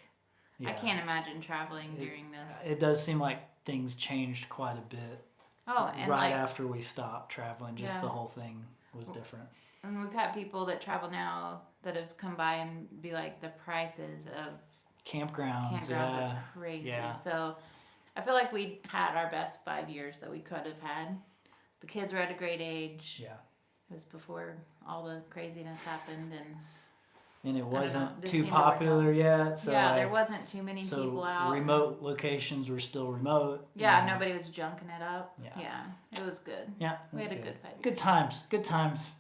I can't imagine traveling during this. It does seem like things changed quite a bit. Oh, and right after we stopped traveling, just the whole thing was different. And we've had people that travel now that have come by and be like, the prices of campgrounds is crazy. Yeah. So I feel like we had our best 5 years that we could have had. The kids were at a great age. Yeah. It was before all the craziness happened, and it wasn't too popular yet. So yeah, there wasn't too many people out. Remote locations were still remote. Yeah, nobody was junking it up. Yeah, it was good. Yeah, we had a good 5 years. Good times. Good times.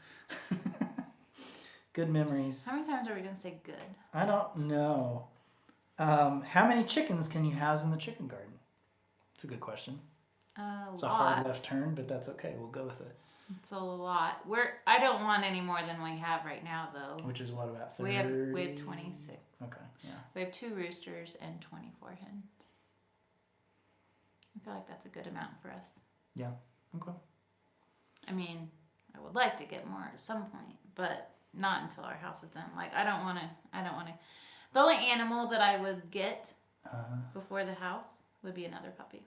Good memories. How many times are we gonna say good? I don't know. How many chickens can you house in the chicken garden? It's a good question. It's a hard left turn, but that's okay. We'll go with it. It's a lot. I don't want any more than we have right now, though. Which is what, about 30? We have 26. Okay, yeah. We have 2 roosters and 24 hens. I feel like that's a good amount for us. Yeah. Okay. I mean, I would like to get more at some point, but not until our house is done. Like I don't want to. The only animal that I would get before the house would be another puppy.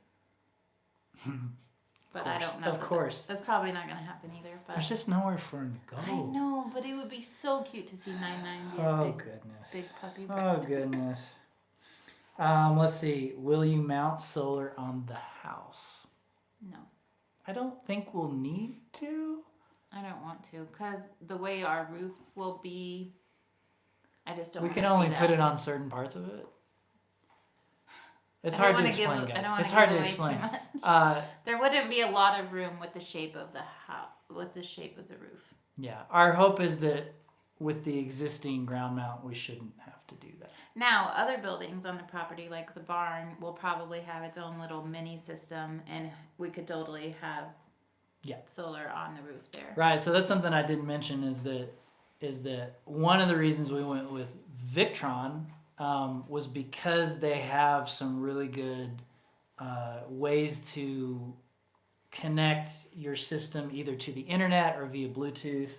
But I don't know. Of course. That's probably not going to happen either. But there's just nowhere for him to go. I know, but it would be so cute to see 99 be a goodness. Big puppy. Oh, goodness. Let's see. Will you mount solar on the house? No. I don't think we'll need to. I don't want to, because the way our roof will be, I just don't. We can only put it on certain parts of it. It's hard to explain, guys. It's hard to explain. There wouldn't be a lot of room with the shape of the house, with the shape of the roof. Yeah, our hope is that with the existing ground mount, we shouldn't have to do that. Now, other buildings on the property, like the barn, will probably have its own little mini system, and we could totally have solar on the roof there. Right. So that's something I didn't mention is that one of the reasons we went with Victron was because they have some really good ways to connect your system either to the internet or via Bluetooth.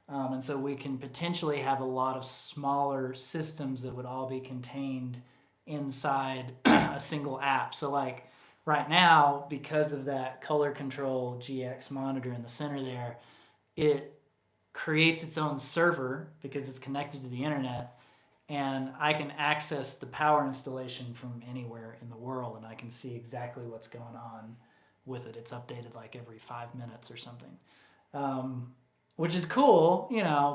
And so we can potentially have a lot of smaller systems that would all be contained inside a single app. So like right now, because of that color control GX monitor in the center there, it creates its own server because it's connected to the internet. And I can access the power installation from anywhere in the world, and I can see exactly what's going on with it. It's updated like every 5 minutes or something, which is cool,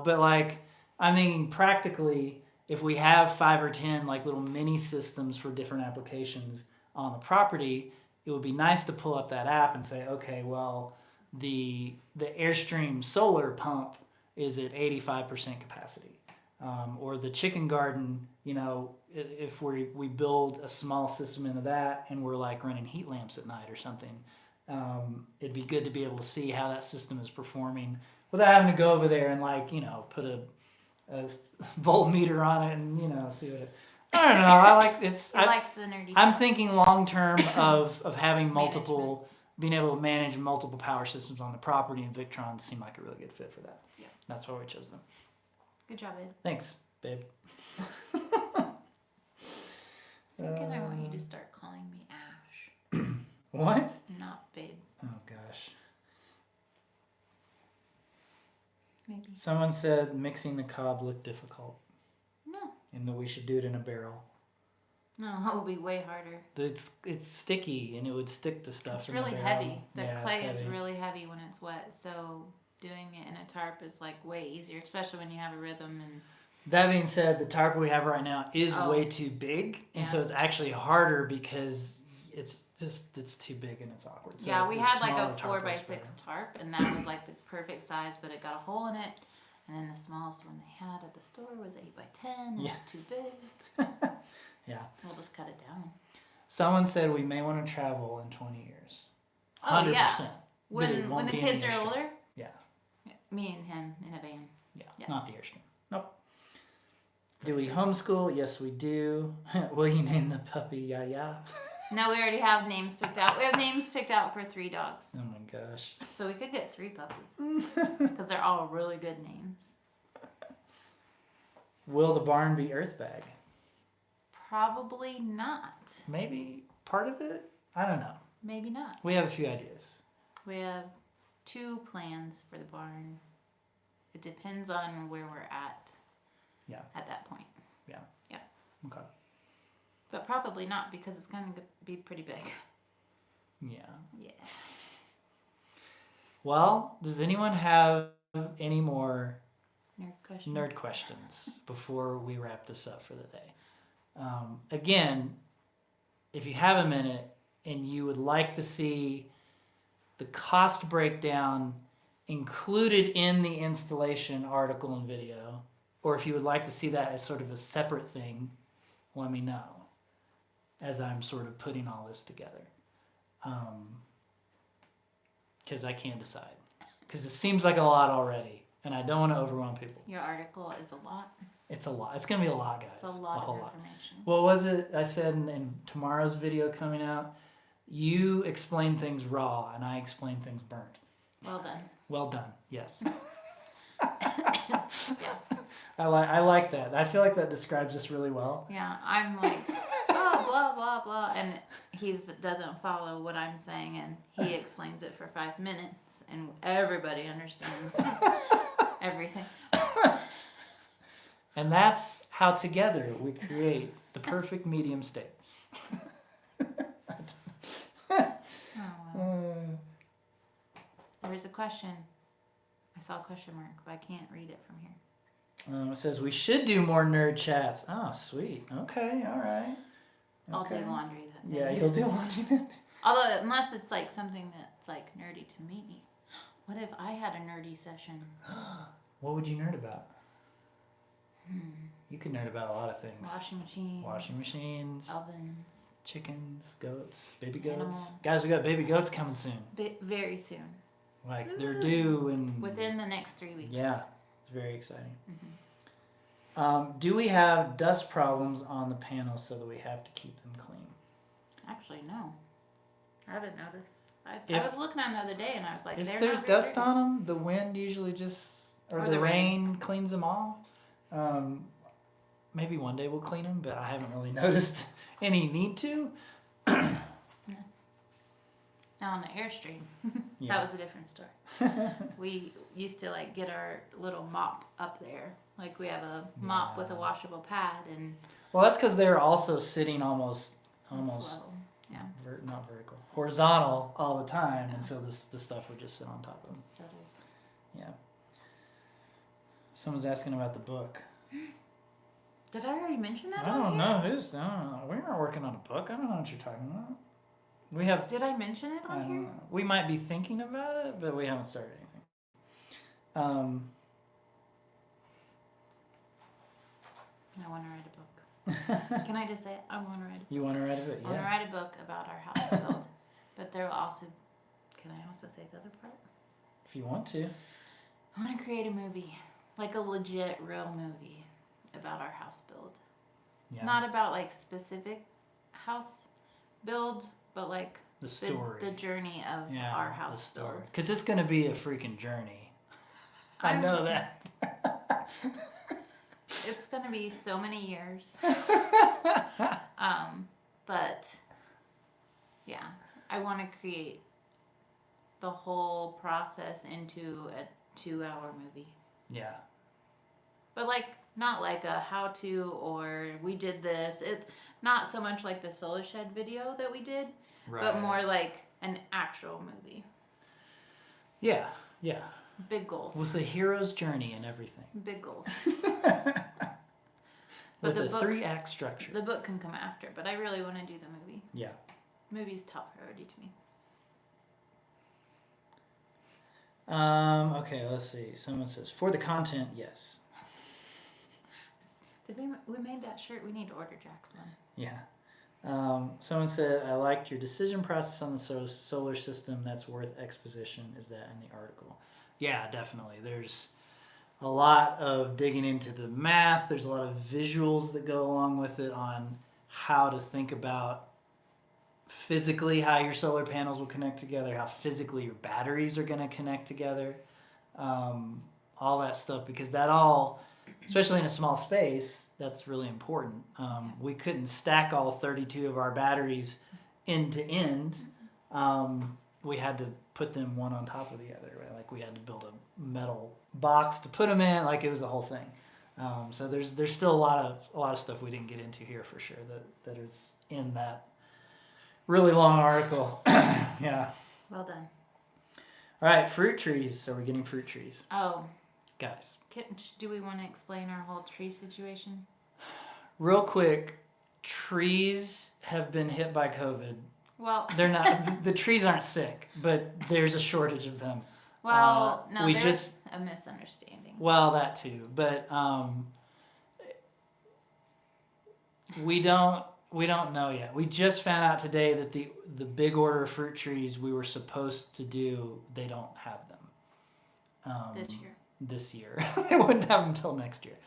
but like I'm thinking practically, if we have 5 or 10 like little mini systems for different applications on the property, it would be nice to pull up that app and say, okay, well, the Airstream solar pump is at 85% capacity. Or the chicken garden, if we build a small system into that and we're like running heat lamps at night or something, it'd be good to be able to see how that system is performing without having to go over there and put a voltmeter on it and see what it. I don't know. I like it's. He likes the nerdy I'm stuff. thinking long term of having multiple, being able to manage multiple power systems on the property, and Victron seemed like a really good fit for that. Yeah. That's why we chose them. Good job, babe. Thanks, babe. Thinking I want you to start calling me Ash. What? Not babe. Oh gosh. Maybe. Someone said mixing the cob looked difficult. No. And that we should do it in a barrel. No, that would be way harder. It's sticky and it would stick to stuff. It's really the heavy. The yeah, clay is really heavy when it's wet, so doing it in a tarp is like way easier, especially when you have a rhythm. And that being said, the tarp we have right now is way too big, and so it's actually harder because it's too big and it's awkward. So yeah, we had like a 4x6 tarp, and that was like the perfect size, but it got a hole in it. And then the smallest one they had at the store was 8x10, and it's too big. Yeah. We'll just cut it down. Someone said we may want to travel in 20 years. 100%. Oh, yeah. When the kids are older? Yeah. Me and him in a van. Yeah, not the Airstream. Nope. Do we homeschool? Yes, we do. Will you name the puppy Yaya? No, we already have names picked out. We have names picked out for 3 dogs. Oh my gosh. So we could get 3 puppies. Because they're all really good names. Will the barn be Earthbag? Probably not. Maybe part of it? I don't know. Maybe not. We have a few ideas. We have 2 plans for the barn. It depends on where we're at. Yeah. At that point. Yeah. Yeah. Okay. But probably not because it's going to be pretty big. Yeah. Yeah. Well, does anyone have any more Nerd questions before we wrap this up for the day? Again, if you have a minute and you would like to see the cost breakdown included in the installation article and video, or if you would like to see that as sort of a separate thing, let me know as I'm sort of putting all this together. Because I can't decide. Because it seems like a lot already, and I don't want to overwhelm people. Your article is a lot. It's a lot. It's going to be a lot, guys. It's a lot whole of lot. information. What was it I said in tomorrow's video coming out? You explain things raw, and I explain things burnt. Well done. Well done. Yes. Yeah. I like that. I feel like that describes us really well. Yeah, I'm like, oh, blah, blah, blah. And he doesn't follow what I'm saying, and he explains it for 5 minutes, and everybody understands everything. And that's how together we create the perfect medium state. Oh, wow. There's a question. I saw a question mark, but I can't read it from here. It says we should do more nerd chats. Oh, sweet. Okay, all right. I'll do laundry then. Yeah, you'll do laundry then. Although, unless it's like something that's like nerdy to me. What if I had a nerdy session? What would you nerd about? You could nerd about a lot of things. Washing machines. Ovens. Chickens, goats, baby goats. Animals. Guys, we got baby goats coming soon. Very soon. Like, they're due in... Within the next 3 weeks. Yeah, it's very exciting. Mm-hmm. Do we have dust problems on the panels so that we have to keep them clean? Actually, no. I haven't noticed. I was looking at them the other day and I was like, if there's dust on them, the wind usually just... Or the rain cleans them off. Maybe one day we'll clean them, but I haven't really noticed any need to. Now on the Airstream, that was a different story. We used to like get our little mop up there. Like we have a mop with a washable pad and... Well, that's because they're also sitting almost slow. Yeah. Not vertical, horizontal all the time, and so the stuff would just sit on top of them. Settles. Yeah. Someone's asking about the book. Did I already mention that? I don't know. We aren't working on a book. I don't know what you're talking about. We have. Did I mention it on here? We might be thinking about it, but we haven't started anything. I want to write a book. Can I just say it? I want to write a book. You want to write a book? Yes. I want to write a book about our house build. But there will also, can I also say the other part? If you want to. I want to create a movie, like a legit, real movie about our house build. Yeah. Not about like specific house build, but like the story, the journey of our house build. Because it's going to be a freaking journey. I know that. It's going to be so many years. But yeah, I want to create the whole process into a 2-hour movie. Yeah. But like, not like a how-to or we did this. It's not so much like the solar shed video that we did, but more like an actual movie. Yeah, yeah. Big goals. With the hero's journey and everything. Big goals. With a 3-act structure. The book can come after, but I really want to do the movie. Yeah. Movie's top priority to me. Okay, let's see. Someone says, for the content, yes. We made that shirt. We need to order Jack's one. Yeah. Someone said, I liked your decision process on the solar system. That's worth exposition. Is that in the article? Yeah, definitely. There's a lot of digging into the math. There's a lot of visuals that go along with it on how to think about physically how your solar panels will connect together, how physically your batteries are going to connect together, all that stuff, because that all, especially in a small space, that's really important. We couldn't stack all 32 of our batteries end to end. We had to put them one on top of the other, right? Like we had to build a metal box to put them in, like it was a whole thing. So there's still a lot of stuff we didn't get into here for sure that is in that really long article. Yeah. Well done. All right, fruit trees. So we're getting fruit trees. Oh. Guys. Do we want to explain our whole tree situation? Real quick, trees have been hit by COVID. Well, they're not. The trees aren't sick, but there's a shortage of them. Well, no, there's a misunderstanding. Well, that too, but we don't know yet. We just found out today that the big order of fruit trees we were supposed to do, they don't have them. This year. They wouldn't have them until next year.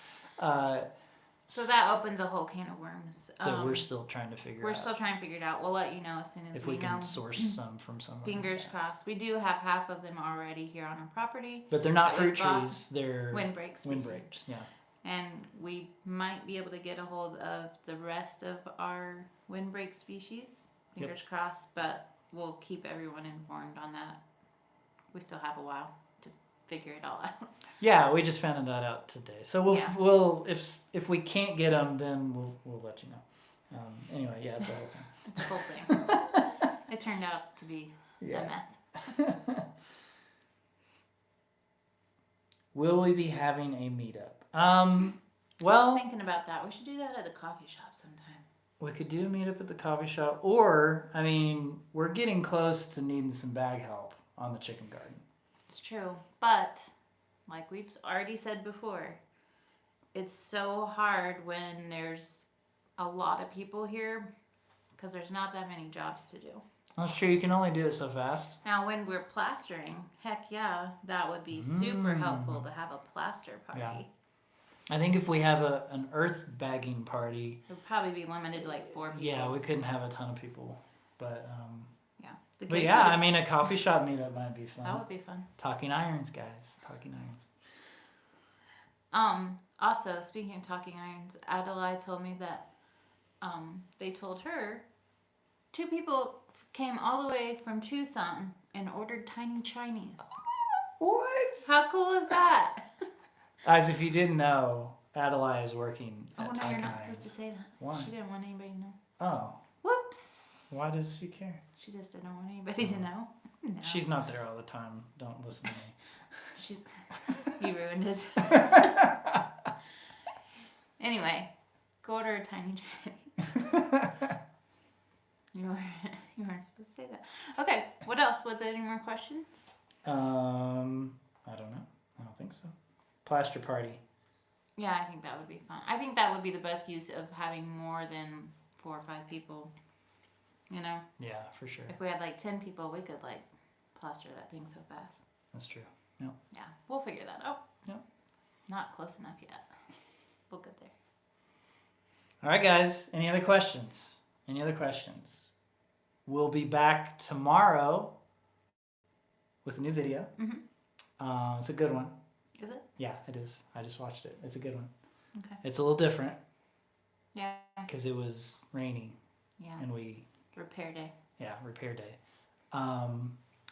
So that opens a whole can of worms. That we're still trying to figure out. We're still trying to figure it out. We'll let you know as soon as we know. If we can source some from someone. Fingers crossed. We do have half of them already here on our property. But they're not fruit trees. They're windbreak species. Windbreaks, yeah. And we might be able to get a hold of the rest of our windbreak species. Fingers crossed. But we'll keep everyone informed on that. We still have a while to figure it all out. Yeah, we just found that out today. So we'll if we can't get them, then we'll let you know. Anyway, yeah, it's a whole thing. It's a whole thing. It turned out to be a mess. Will we be having a meetup? I was thinking about that. We should do that at the coffee shop sometime. We could do a meetup at the coffee shop, or we're getting close to needing some bag help on the chicken garden. It's true, but like we've already said before, it's so hard when there's a lot of people here because there's not that many jobs to do. That's true. You can only do it so fast. Now, when we're plastering, heck yeah, that would be super helpful to have a plaster party. Yeah. I think if we have an earth bagging party, it would probably be limited to like 4 people. Yeah, we couldn't have a ton of people, but But yeah, a coffee shop meetup might be fun. That would be fun. Talking irons, guys. Talking irons. Also, speaking of talking irons, Adelaide told me that they told her 2 people came all the way from Tucson and ordered tiny Chinese. What? How cool is that? Guys, if you didn't know, Adelaide is working at Oh, no, Talking you're not Irons. supposed to say that. Why? She didn't want anybody to know. Oh. Whoops. Why does she care? She just didn't want anybody to know. No. She's not there all the time. Don't listen to me. You ruined it. Anyway, go order a tiny Chinese. You weren't supposed to say that. Okay, what else? Was there any more questions? I don't know. I don't think so. Plaster party. Yeah, I think that would be fun. I think that would be the best use of having more than 4 or 5 people. You know? Yeah, for sure. If we had like 10 people, we could like plaster that thing so fast. That's true. Yep. Yeah, we'll figure that out. Yep. Not close enough yet. We'll get there. All right, guys. Any other questions? We'll be back tomorrow with a new video. Mm-hmm. It's a good one. Is it? Yeah, it is. I just watched it. It's a good one. Okay. It's a little different. Yeah. Because it was rainy. Yeah. And we... Repair day. Yeah, repair day.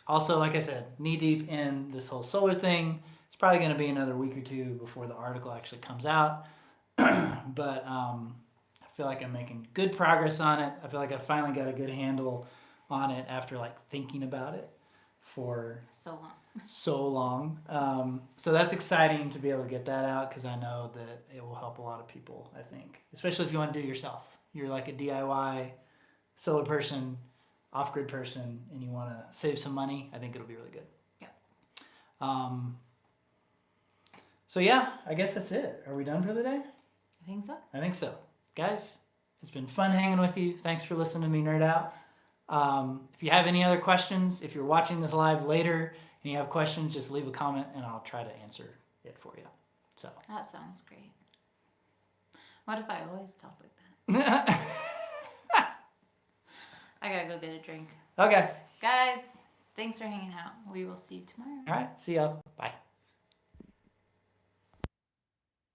Also, like I said, knee deep in this whole solar thing. It's probably going to be another week or two before the article actually comes out. But I feel like I'm making good progress on it. I feel like I finally got a good handle on it after like thinking about it for so long. So that's exciting to be able to get that out because I know that it will help a lot of people, I think. Especially if you want to do it yourself. You're like a DIY solar person, off-grid person, and you want to save some money, I think it'll be really good. Yeah. So yeah, I guess that's it. Are we done for the day? I think so. Guys, it's been fun hanging with you. Thanks for listening to me nerd out. If you have any other questions, if you're watching this live later and you have questions, just leave a comment and I'll try to answer it for you. So that sounds great. What if I always talk like that? I gotta go get a drink. Okay. Guys, thanks for hanging out. We will see you tomorrow. All right. See y'all.